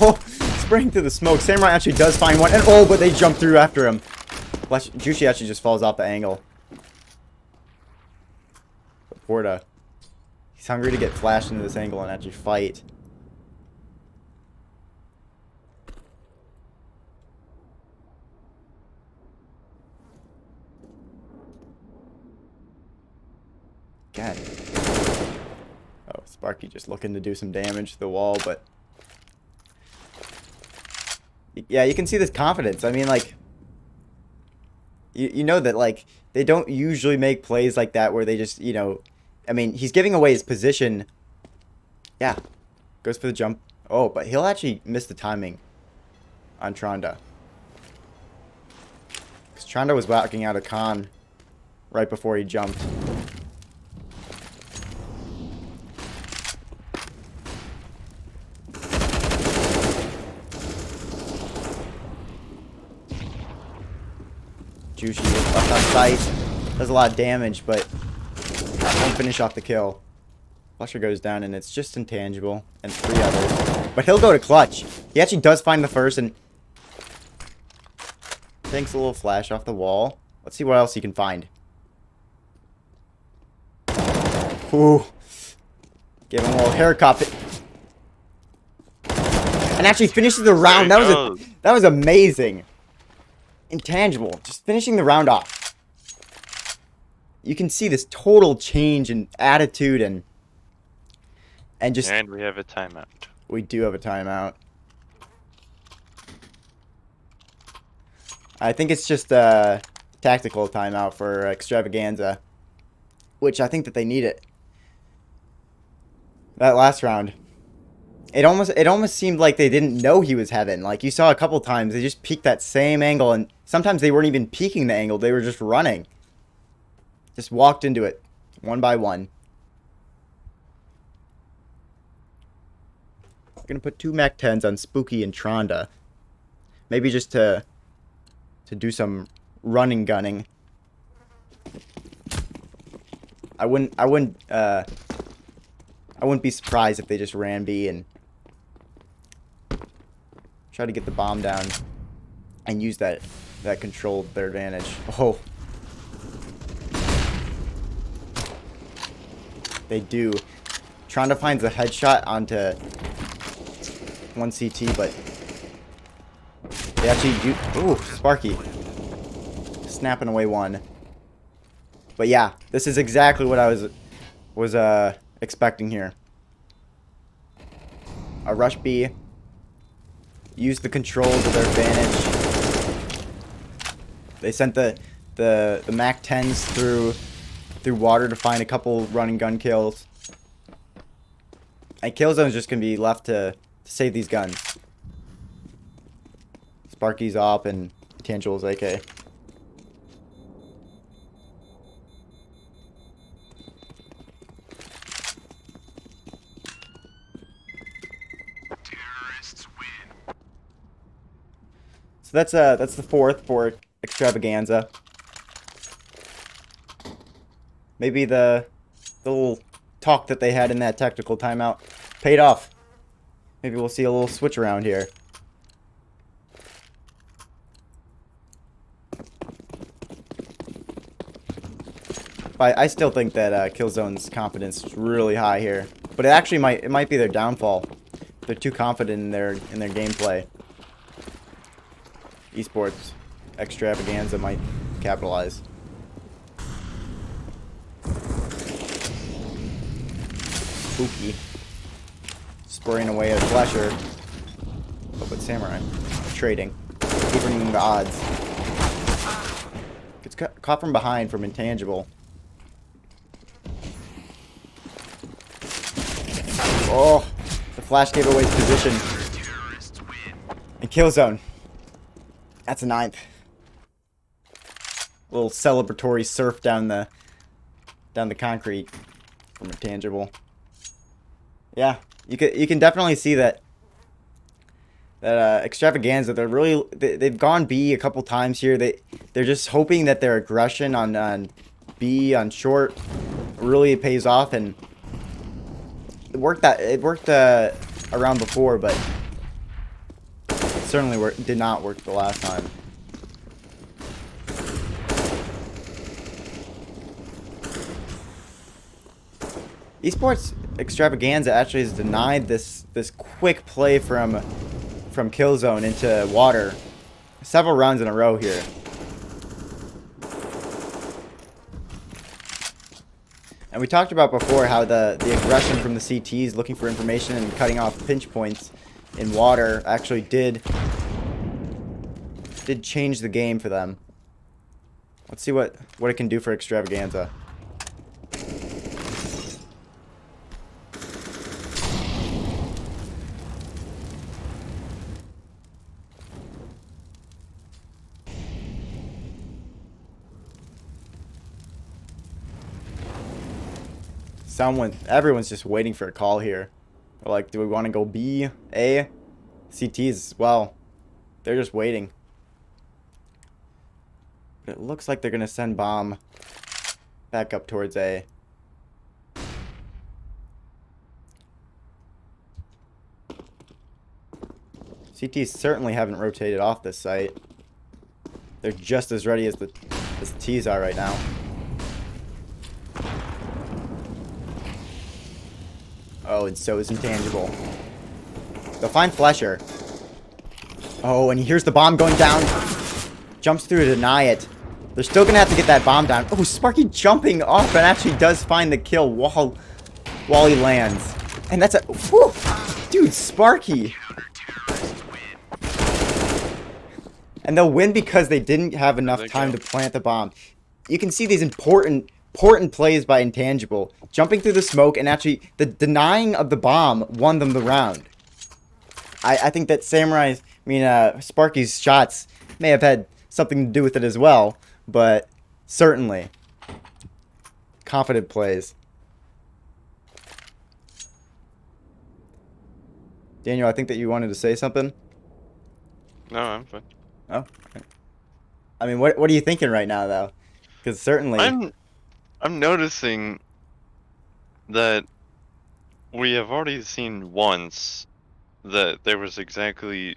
Oh, spraying through the smoke. Samurai actually does find one, and oh, but they jump through after him. Juicy actually just falls off the angle. But Porta, he's hungry to get flashed into this angle and actually fight. God. Oh, Sparky just looking to do some damage to the wall, but yeah, you can see this confidence. I mean, like, you know that, like, they don't usually make plays like that where they just, you know, I mean, he's giving away his position. Yeah, goes for the jump. Oh, but he'll actually miss the timing on Tronda. Because Tronda was whacking out a con right before he jumped. Juicy left on sight. Does a lot of damage, but won't finish off the kill. Flusher goes down, and it's just intangible. And 3 others. But he'll go to clutch. He actually does find the first, and thanks a little flash off the wall. Let's see what else he can find. Ooh. Give him a little haircut. And actually finishes the round. That was amazing. Intangible, just finishing the round off. You can see this total change in attitude and just. And we have a timeout. We do have a timeout. I think it's just tactical timeout for Extravaganza, which I think that they need it. That last round, it almost seemed like they didn't know he was heaven. Like, you saw a couple times, they just peeked that same angle, and sometimes they weren't even peeking the angle, they were just running. Just walked into it, one by one. I'm gonna put 2 Mac 10s on Spooky and Tronda. Maybe just to do some running gunning. I wouldn't be surprised if they just ran B and try to get the bomb down and use that control to their advantage. Oh. They do. Tronda finds a headshot onto 1 CT, but they actually do. Ooh, Sparky. Snapping away 1. But yeah, this is exactly what I was expecting here. A rush B. Use the control to their advantage. They sent the Mac 10s through water to find a couple running gun kills. And Killzone's just gonna be left to save these guns. Sparky's op and Tangible's AK. So that's the 4th for Extravaganza. Maybe the little talk that they had in that tactical timeout paid off. Maybe we'll see a little switch around here. But I still think that Killzone's confidence is really high here. But it might be their downfall. They're too confident in their gameplay. Esports Extravaganza might capitalize. Spooky. Spraying away a flasher. Oh, but Samurai. Trading. Evening the odds. Gets caught from behind from Intangible. Oh, the flash gave away his position. And Killzone. That's a 9th. Little celebratory surf down the concrete from Intangible. Yeah, you can definitely see that Extravaganza, they've gone B a couple times here. They're just hoping that their aggression on B on short really pays off, and it worked around before, but it certainly did not work the last time. Esports Extravaganza actually has denied this quick play from Killzone into water several rounds in a row here. And we talked about before how the aggression from the CTs looking for information and cutting off pinch points in water actually did change the game for them. Let's see what it can do for Extravaganza. Everyone's just waiting for a call here. They're like, do we want to go B, A? CTs, well, they're just waiting. But it looks like they're going to send bomb back up towards A. CTs certainly haven't rotated off this site. They're just as ready as the T's are right now. Oh, and so is Intangible. They'll find Flesher. Oh, and he hears the bomb going down. Jumps through to deny it. They're still going to have to get that bomb down. Oh, Sparky jumping off and actually does find the kill while he lands. And that's a... Whew, dude, Sparky. And they'll win because they didn't have enough They time go. to plant the bomb. You can see these important plays by Intangible. Jumping through the smoke and actually the denying of the bomb won them the round. I think that Sparky's shots may have had something to do with it as well, but certainly confident plays. Daniel, I think that you wanted to say something. No, I'm fine. Oh, okay. I mean, what are you thinking right now, though? Because certainly, I'm noticing that we have already seen once that there was exactly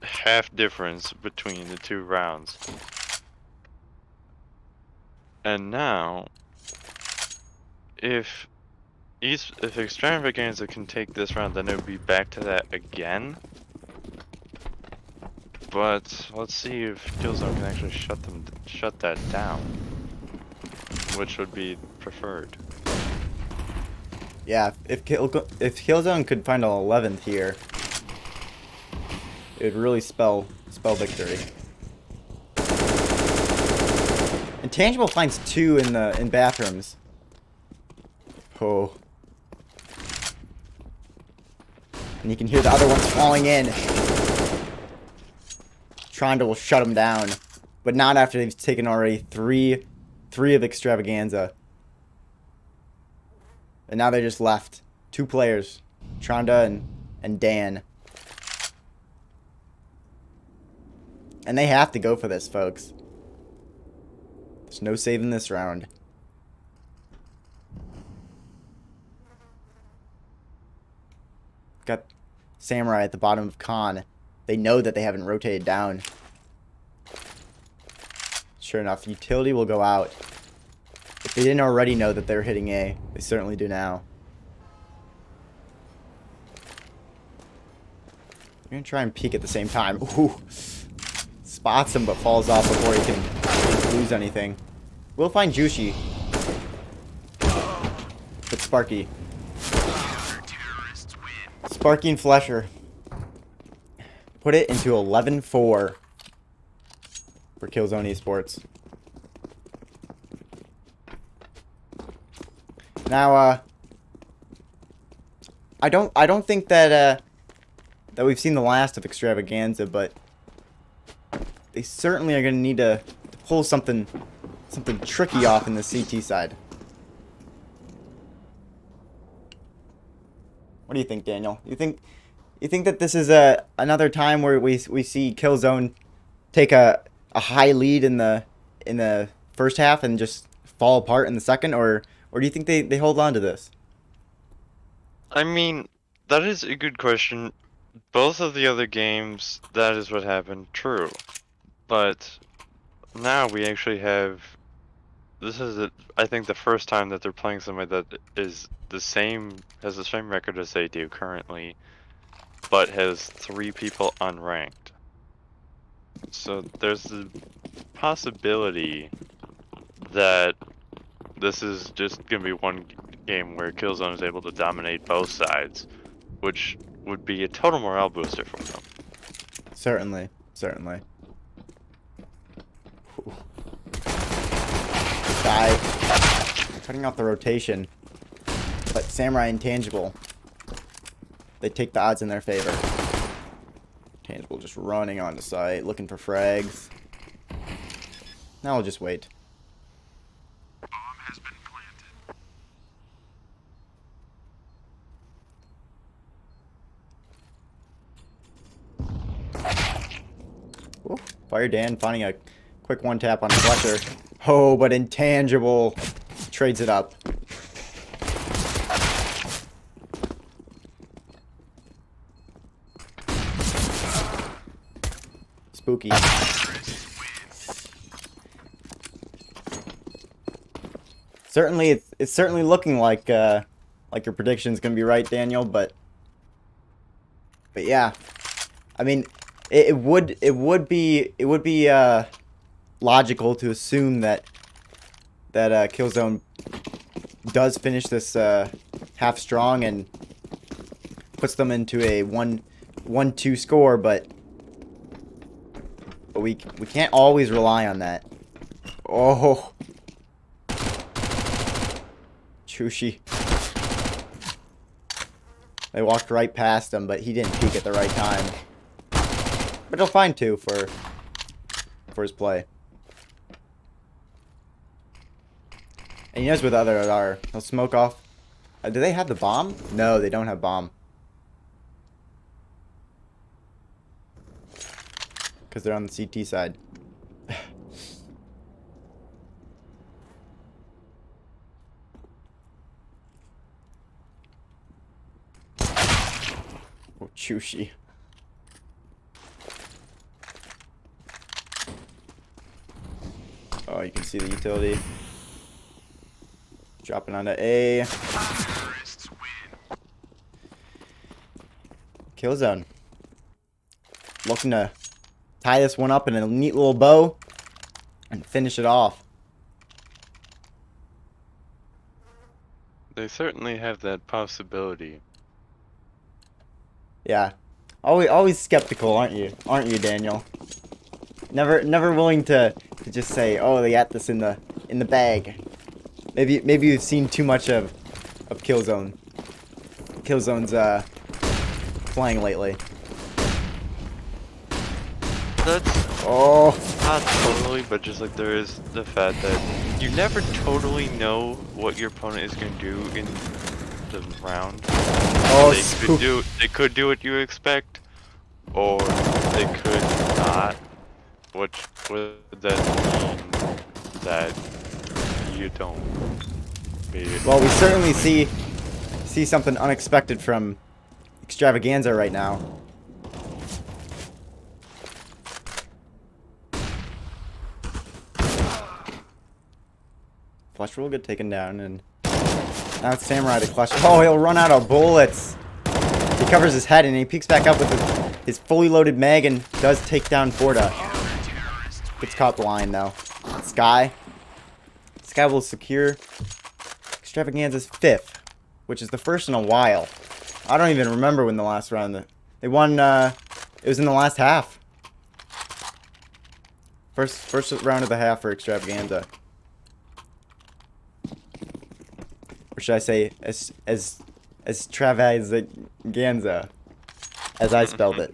half difference between the two rounds. And now, if Extravaganza can take this round, then it would be back to that again. But let's see if Killzone can actually shut that down, which would be preferred. yeah, if Killzone could find an 11th here, it would really spell victory. Intangible finds 2 in bathrooms. Oh. And you can hear the other ones falling in. Trondle will shut them down. But not after they've taken already three of Extravaganza. And now they're just left. 2 players. Tronda and Dan. And they have to go for this, folks. There's no saving this round. Got Samurai at the bottom of Con. They know that they haven't rotated down. Sure enough, utility will go out. If they didn't already know that they were hitting A, they certainly do now. You're gonna try and peek at the same time. Ooh. Spots him but falls off before he can lose anything. We'll find Jushi. But Sparky. Sparky and Flesher. Put it into 11-4 for Killzone Esports. Now, I don't think that that we've seen the last of Extravaganza, but they certainly are going to need to pull something tricky off in the CT side. What do you think, Daniel? You think that this is another time where we see Killzone take a high lead in the first half and just fall apart in the second, or do you think they hold on to this? I mean, that is a good question. Both of the other games, that is what happened, true. But now we actually have... This is, I think, the first time that they're playing somebody that is has the same record as they do currently, but has 3 people unranked. So there's the possibility that this is just going to be one game where Killzone is able to dominate both sides, which would be a total morale booster for them. Certainly. Guy cutting off the rotation, but Samurai and Tangible, they take the odds in their favor. Tangible just running onto site, looking for frags. Now we'll just wait. Bomb has been planted. Ooh, Fire Dan finding a quick one tap on Fletcher. Oh, but Intangible trades it up. Spooky. Certainly, it's certainly looking like your prediction's gonna be right, Daniel. But yeah, I mean, it would be logical to assume that Killzone does finish this half strong and puts them into a 1-2 score, but But we can't always rely on that. Oh. Chushi. They walked right past him, but he didn't peek at the right time. But he'll find 2 for his play. And he knows where the others are. He'll smoke off. Do they have the bomb? No, they don't have bomb. Because they're on the CT side. Oh, Chushi. Oh, you can see the utility. Dropping onto A. Kill zone. Looking to tie this one up in a neat little bow and finish it off. They certainly have that possibility. Yeah. Always skeptical, aren't you? Aren't you, Daniel? Never willing to just say, "Oh, they got this in the bag." Maybe you've seen too much of Killzone. Killzone's playing lately. That's not totally, but just like there is the fact that you never totally know what your opponent is going to do in the round. Oh, They could do what you expect, or they could not. Which would then mean that you don't. Well, we certainly see something unexpected from Extravaganza right now. Flush will get taken down, and now it's Samurai to clutch. Oh, he'll run out of bullets. He covers his head, and he peeks back up with his fully loaded mag and does take down Forda. Gets caught blind, though. Sky will secure Extravaganza's 5th, which is the first in a while. I don't even remember when the last round they won. It was in the last half. First round of the half for Extravaganza. Or should I say, as Extravaganza, as I spelled it.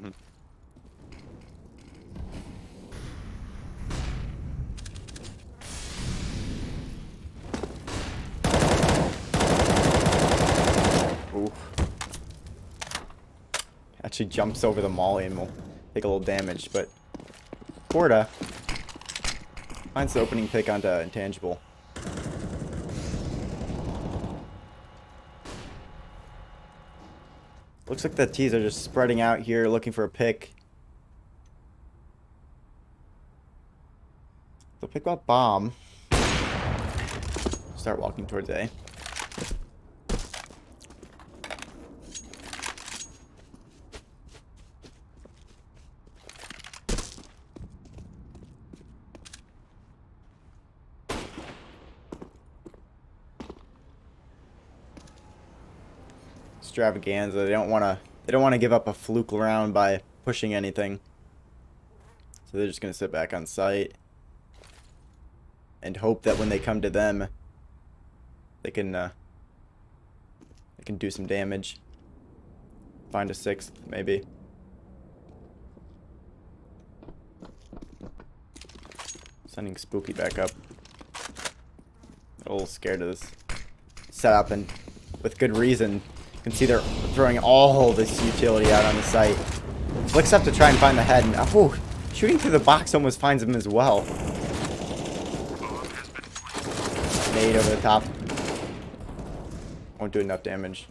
Ooh. Actually jumps over the molly and will take a little damage, but Porta finds the opening pick onto Intangible. Looks like the T's are just spreading out here, looking for a pick. They'll pick up bomb. Start walking towards A. Extravaganza. They don't want to give up a fluke round by pushing anything. So they're just going to sit back on site and hope that when they come to them, they can do some damage. Find a 6th, maybe. Sending Spooky back up. A little scared of this setup, and with good reason. You can see they're throwing all this utility out on the site. Flicks up to try and find the head, and oh, shooting through the box almost finds him as well. Nade over the top. Won't do enough damage.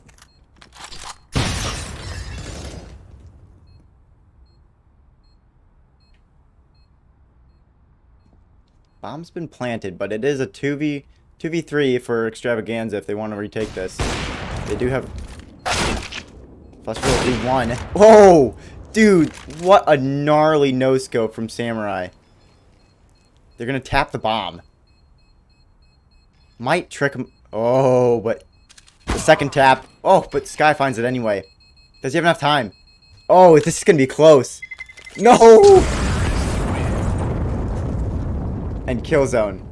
Bomb's been planted, but it is a 2v3 for Extravaganza if they want to retake this. They do have Flush will be 1. Whoa! Dude, what a gnarly no-scope from Samurai. They're going to tap the bomb. Might trick him. Oh, but the second tap. Oh, but Sky finds it anyway. Does he have enough time? Oh, this is going to be close. No! and Killzone.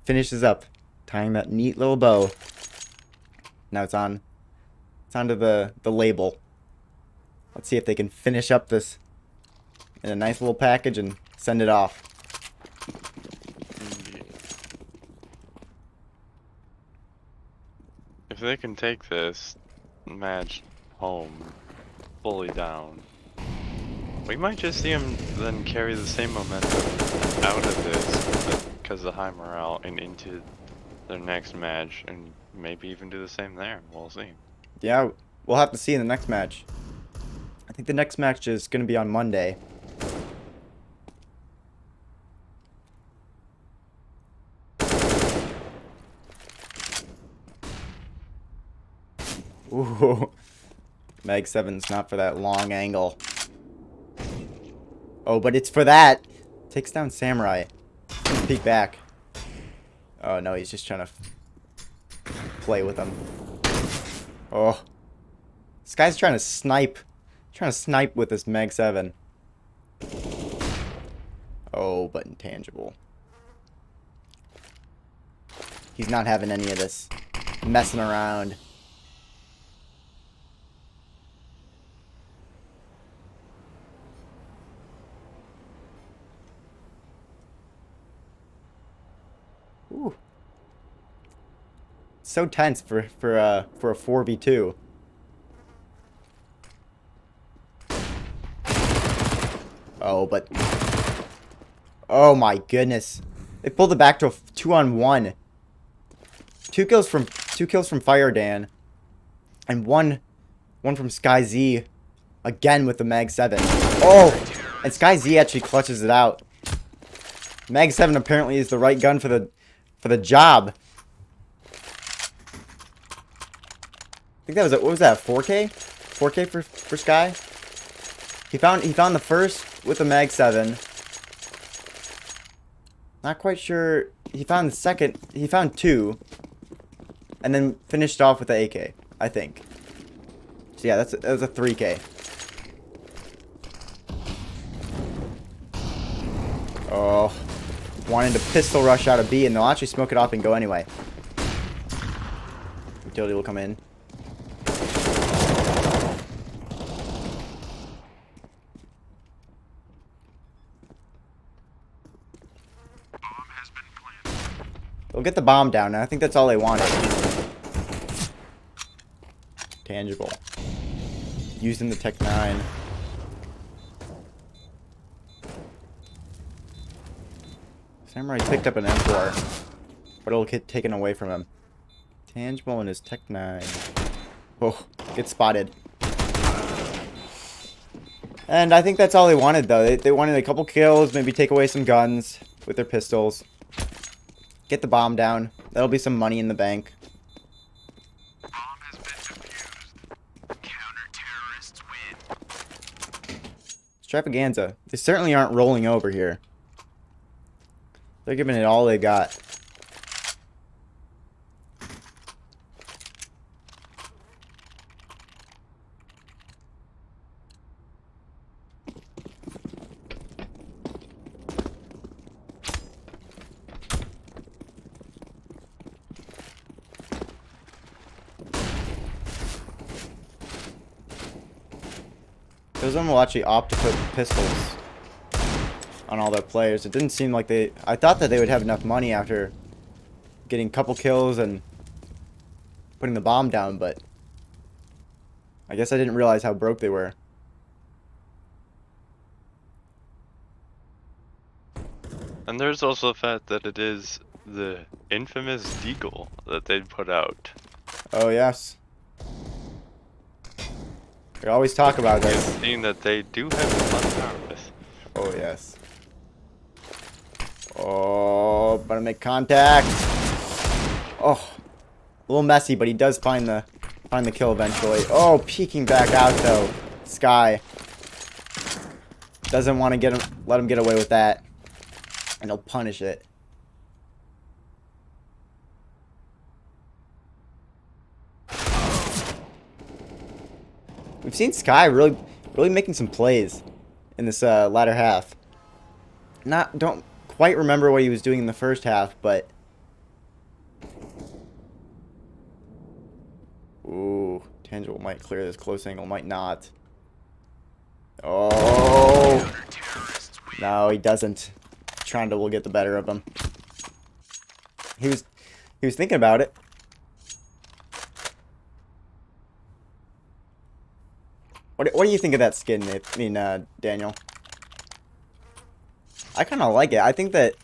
Finishes up, tying that neat little bow. Now it's on. It's onto the label. Let's see if they can finish up this in a nice little package and send it off. If they can take this match home fully down, we might just see them then carry the same momentum out of this because of the high morale and into their next match, and maybe even do the same there. We'll see. Yeah, we'll have to see in the next match. I think the next match is going to be on Monday. Ooh. Mag 7's not for that long angle. Oh, but it's for that. Takes down Samurai. Peek back. Oh, no, he's just trying to play with him. Oh. This guy's trying to snipe. Trying to snipe with this Mag 7. Oh, but intangible. He's not having any of this messing around. Ooh. So tense for a 4v2. Oh, but oh my goodness. They pulled it back to a 2-on-1. Two kills from Fire Dan. And one from Sky Z again with the Mag 7. Oh! And Sky Z actually clutches it out. Mag 7 apparently is the right gun for the job. I think that was what was that? 4K? 4K for Sky? He found the first with the Mag 7. Not quite sure. He found the second. He found 2. And then finished off with the AK, I think. So yeah, that was a 3K. Oh. Wanted to pistol rush out of B, and they'll actually smoke it off and go anyway. Utility will come in. They'll get the bomb down, and I think that's all they wanted. Tangible. Using the Tech 9. Samurai picked up an M4, but it'll get taken away from him. Tangible and his Tech 9. Oh, get spotted. And I think that's all they wanted, though. They wanted a couple kills, maybe take away some guns with their pistols. Get the bomb down. That'll be some money in the bank. Bomb has been defused. Counter-terrorists win. Extravaganza. They certainly aren't rolling over here. They're giving it all they got. Those of them will actually opt to put pistols on all their players. It didn't seem like they... I thought that they would have enough money after getting a couple kills and putting the bomb down, but I guess I didn't realize how broke they were. And there's also the fact that it is the infamous Deagle that they put out. Oh, yes. We always talk about this. Seeing that they do have fun power with. Oh, yes. Oh, better make contact. Oh, a little messy, but he does find the kill eventually. Oh, peeking back out though. Sky doesn't want to let him get away with that, and he'll punish it. We've seen Sky really making some plays in this latter half. don't quite remember what he was doing in the first half, but ooh, Tangible might clear this close angle, might not. Oh, no, he doesn't. Trundle will get the better of him. He was thinking about it. What do you think of that skin, Daniel? I kind of like it. I think that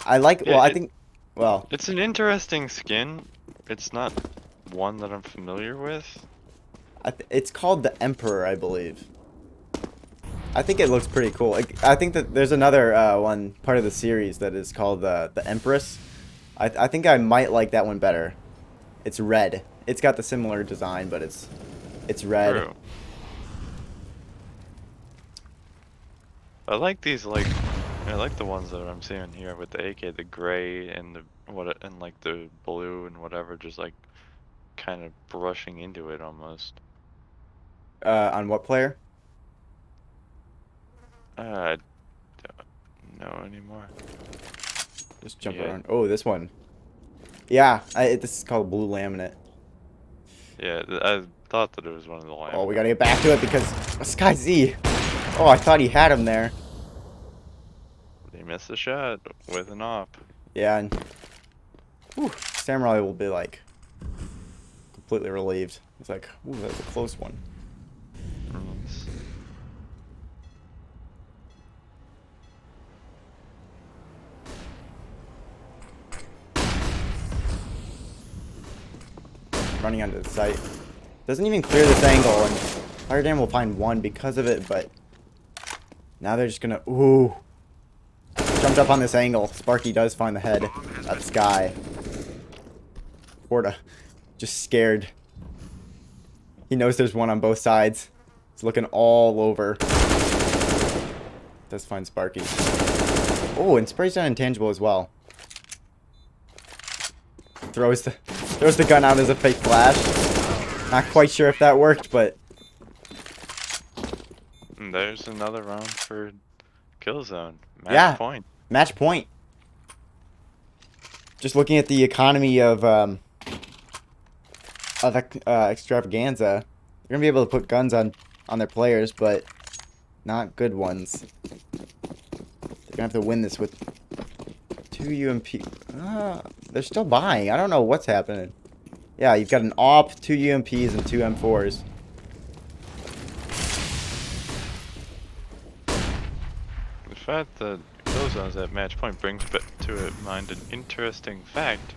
I like. Yeah, Well, I think. Well, It's an interesting skin. It's not one that I'm familiar with. it's called the Emperor, I believe. I think it looks pretty cool. I think that there's another one part of the series that is called the Empress. I think I might like that one better. It's red. It's got the similar design, but it's red. True. I like these I like the ones that I'm seeing here with the AK, the gray and and like the blue and whatever, just like kind of brushing into it almost. On what player? I don't know anymore. Just jump Yeah. around. Oh, this one. Yeah, this is called blue laminate. Yeah, I thought that it was one of the Oh, we laminates. gotta get back to it because Sky Z. Oh, I thought he had him there. They missed the shot with an op. Yeah, and whew, Samurai will be like completely relieved. He's like, ooh, that was a close one. Yes. Running onto the site. Doesn't even clear this angle, and Fire Dam will find one because of it, but now they're just gonna, ooh. Jumped up on this angle. Sparky does find the head of Sky. Porta, just scared. He knows there's one on both sides. He's looking all over. Does find Sparky. Oh, and sprays down Intangible as well. Throws the gun out as a fake flash. Not quite sure if that worked, but And there's another round for Killzone. Yeah. Point. match point. Just looking at the economy of Extravaganza, they're gonna be able to put guns on their players, but not good ones. They're gonna have to win this with 2 UMP. They're still buying. I don't know what's happening. Yeah, you've got an AWP, 2 UMPs, and 2 M4s. The fact that Killzone's at match point brings to mind an interesting fact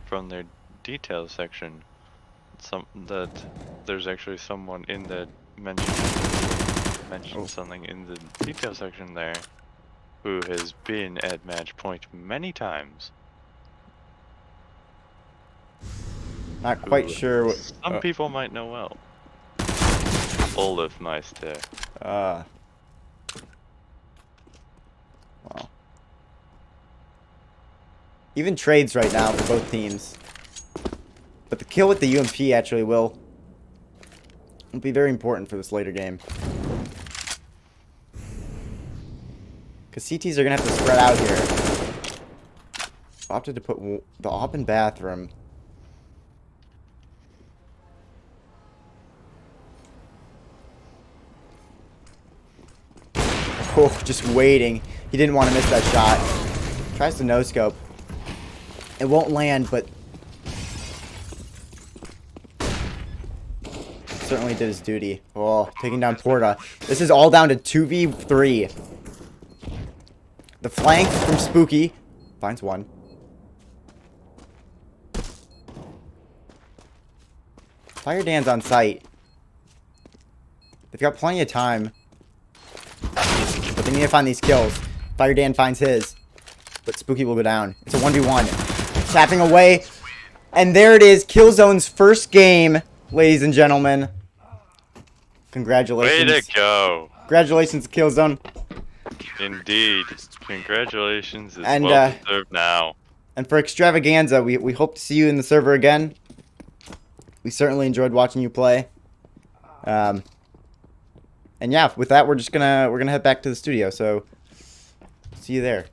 from their details section. That there's actually someone in the mentioned something in the detail section there who has been at match point many times. Not quite Who sure what. Some people might know well. Olaf Meister. Wow. Even trades right now for both teams. But the kill with the UMP actually will be very important for this later game. Because CTs are going to have to spread out here. Opted to put the op in bathroom. Oh, just waiting. He didn't want to miss that shot. Tries to no-scope. It won't land, but certainly did his duty. Oh, taking down Porta. This is all down to 2v3. The flank from Spooky finds one. Fire Dan's on site. They've got plenty of time. But they need to find these kills. Fire Dan finds his. But Spooky will go down. It's a 1v1. Tapping away. And there it is. Killzone's first game, ladies and gentlemen. Congratulations. Way to go! Congratulations, Killzone. Indeed. Congratulations. It's And, well deserved now. And for Extravaganza, we hope to see you in the server again. We certainly enjoyed watching you play. And yeah, with that, we're gonna head back to the studio. So See you there.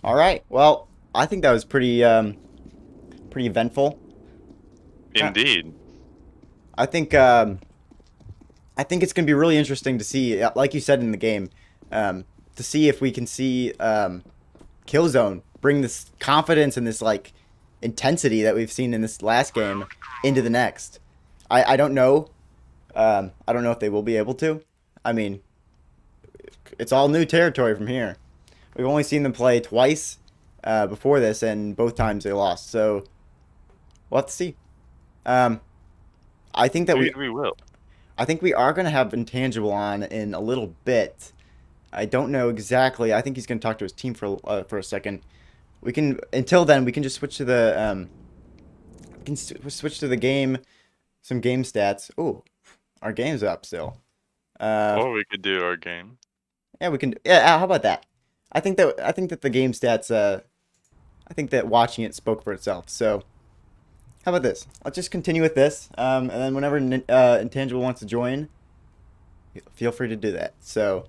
All right. Well, I think that was pretty eventful. Indeed. I think it's gonna be really interesting to see, like you said in the game, to see if we can see Killzone bring this confidence and this like intensity that we've seen in this last game into the next. I don't know. I don't know if they will be able to. I mean, it's all new territory from here. We've only seen them play twice before this, and both times they lost. So we'll have to see. I think that We will. I think we are going to have Intangible on in a little bit. I don't know exactly. I think he's going to talk to his team for a second. We can until then we can just switch to the switch to the game, some game stats. Oh, our game's up still. Or we could do our game. Yeah, we can. Yeah, how about that? I think that the game stats. I think that watching it spoke for itself. So, how about this? Let's just continue with this, and then whenever Intangible wants to join, feel free to do that. So,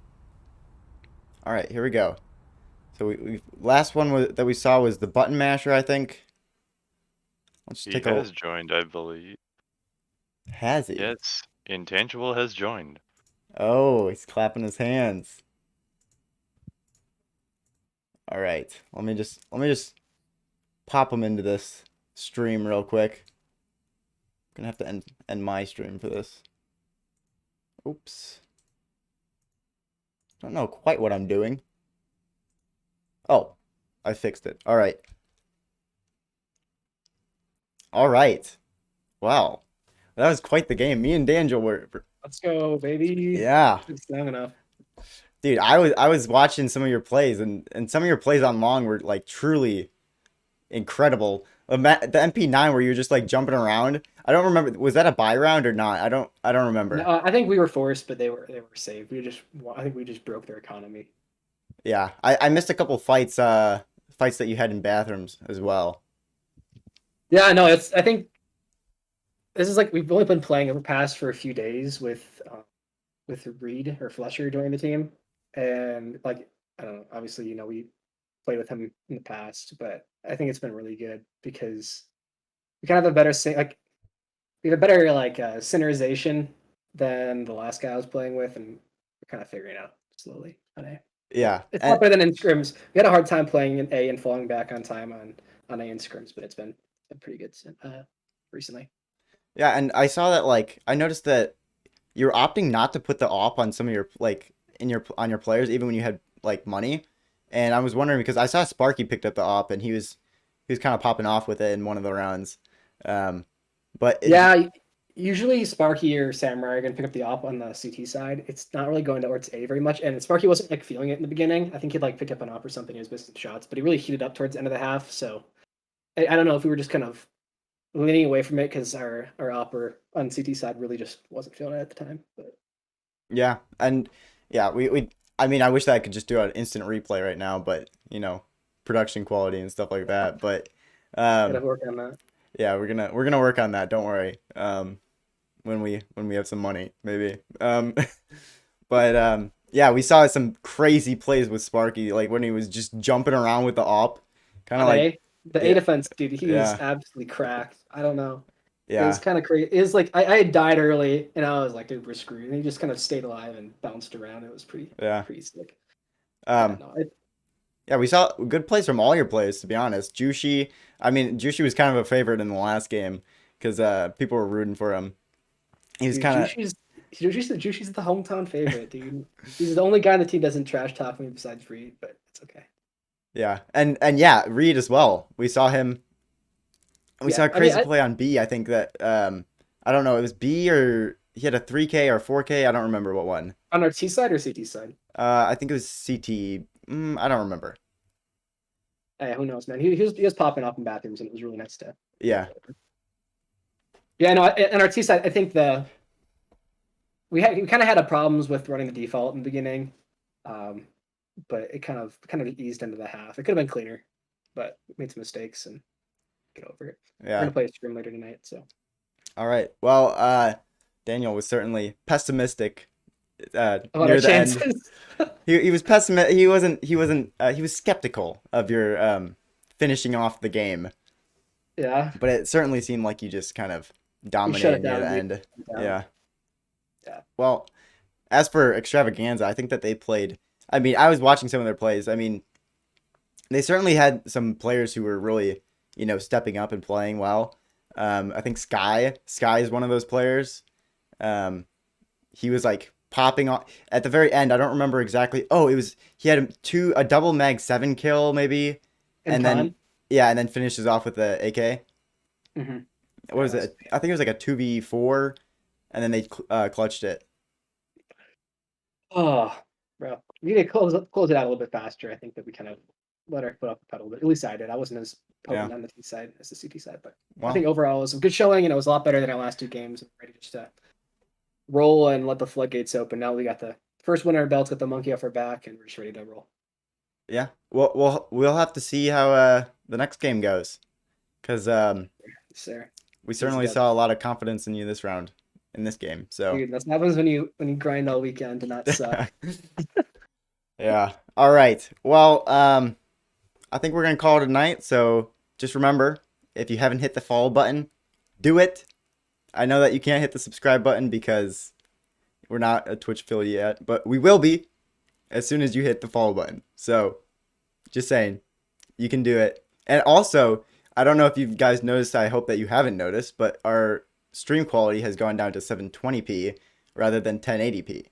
all right, here we go. So we last one that we saw was the button masher, I think. Let's He take has a. joined, I believe. Has he? Yes, Intangible has joined. Oh, he's clapping his hands. All right, let me just pop him into this stream real quick. Gonna have to end my stream for this. Oops. Don't know quite what I'm doing. Oh, I fixed it. All right. All right. Wow. That was quite the game. Me and Daniel were Let's go, baby. yeah. It's long enough. Dude, I was watching some of your plays and some of your plays on long were like truly incredible. The MP9 where you were just like jumping around. I don't remember. Was that a buy round or not? I don't remember. No, I think we were forced, but they were safe. I think we just broke their economy. Yeah, I missed a couple fights that you had in bathrooms as well. Yeah, no, I think this is like we've only been playing Overpass for a few days with Reed or Fletcher joining the team, and like I don't know. Obviously, we played with him in the past, but I think it's been really good because we kind of have a better we have a better centerization than the last guy I was playing with, and we're kind of figuring it out slowly. Yeah, It's not better than in scrims. We had a hard time playing in A and falling back on time on A in scrims, but it's been pretty good recently. yeah, and I saw that I noticed that you're opting not to put the op on some of your on your players even when you had like money, and I was wondering because I saw Sparky picked up the op and he was kind of popping off with it in one of the rounds, Yeah, usually Sparky or Samurai are gonna pick up the op on the CT side. It's not really going towards A very much, and Sparky wasn't like feeling it in the beginning. I think he'd like pick up an op or something. He was missing shots, but he really heated up towards the end of the half. So I don't know if we were just kind of leaning away from it because our opper on CT side really just wasn't feeling it at the time. But yeah, and yeah, we I mean I wish that I could just do an instant replay right now, but production quality and stuff like that. But gotta work on that. yeah, we're gonna work on that. Don't worry. When we have some money, maybe. But yeah, we saw some crazy plays with Sparky, like when he was just jumping around with the op, kind of like The yeah. A defense, dude, he was Yeah. absolutely cracked. I don't know. It yeah, was kind of crazy. It was like I had died early, and I was like, dude, we're screwed. And he just kind of stayed alive and bounced around. It was pretty sick. I don't know. Yeah, we saw good plays from all your plays, to be honest. Jushi was kind of a favorite in the last game because people were rooting for him. He was Dude, kind of Jushi's the hometown favorite, dude. He's the only guy on the team that doesn't trash talk me besides Reed, but it's okay. yeah, and yeah, Reed as well. We saw him. We saw a crazy play on B. I think that I don't know, it was B or he had a 3K or 4K. I don't remember what one. On our T side or CT side? I think it was CT. I don't remember. Who knows, man? He was popping up in bathrooms, and it was really nice to. Yeah. Yeah, no. On our T side, I think we kind of had a problems with running the default in the beginning, but it kind of eased into the half. It could have been cleaner, but we made some mistakes and get over it. Yeah. We're gonna play a stream later tonight, so. All right. Well, Daniel was certainly pessimistic About our near the end. chances. He was pessimistic. He was skeptical of your finishing off the game, Yeah, but it certainly seemed like you just kind of we shut it dominated near down. the end. Down. Yeah. Yeah. Well, as for Extravaganza, I think that they played. I mean, I was watching some of their plays. I mean, they certainly had some players who were really, stepping up and playing well. I think Sky is one of those players. He was like popping on at the very end. I don't remember exactly. Oh, he had a double mag 7 kill maybe, and then and then finishes off with the AK. Mm-hmm. What was it? I think it was like a 2v4, and then they clutched it. Oh, bro, we need to close it out a little bit faster. I think that we kind of let our foot off the pedal, but at least I did. I wasn't as potent Yeah. on the T side as the CT side, but I Well, think overall it was a good showing, and it was a lot better than our last 2 games. I'm ready just to roll and let the floodgates open. Now we got the first win on our belts, got the monkey off our back, and we're just ready to roll. yeah. We'll have to see how the next game goes, because Sir, we certainly good. saw a lot of confidence in you this round in this game. So dude, that's what happens when you grind all weekend and not suck. yeah. All right. Well, I think we're gonna call it a night. So just remember, if you haven't hit the follow button, do it. I know that you can't hit the subscribe button because we're not a Twitch affiliate yet, but we will be as soon as you hit the follow button. So just saying, you can do it. And also, I don't know if you guys noticed, I hope that you haven't noticed, but our stream quality has gone down to 720p rather than 1080p.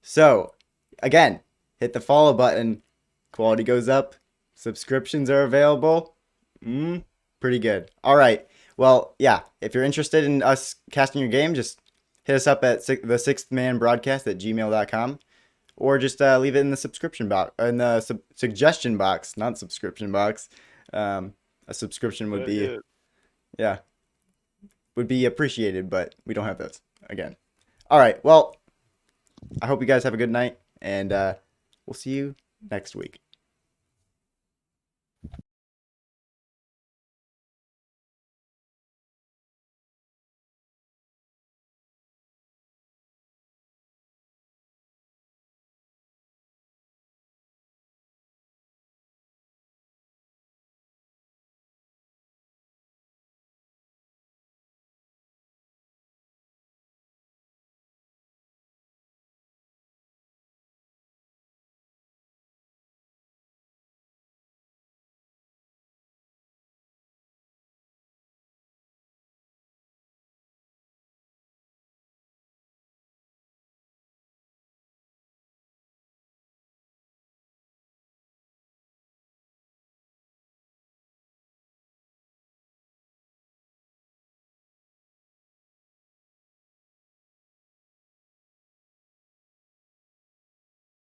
So, again, hit the follow button, quality goes up, subscriptions are available. Pretty good. All right. Well, yeah, if you're interested in us casting your game, just hit us up at the sixth man broadcast at gmail.com, or just leave it in the subscription box, in the suggestion box, not subscription box. A subscription would be, yeah, would be appreciated, but we don't have those again. All right. Well, I hope you guys have a good night, and we'll see you next week.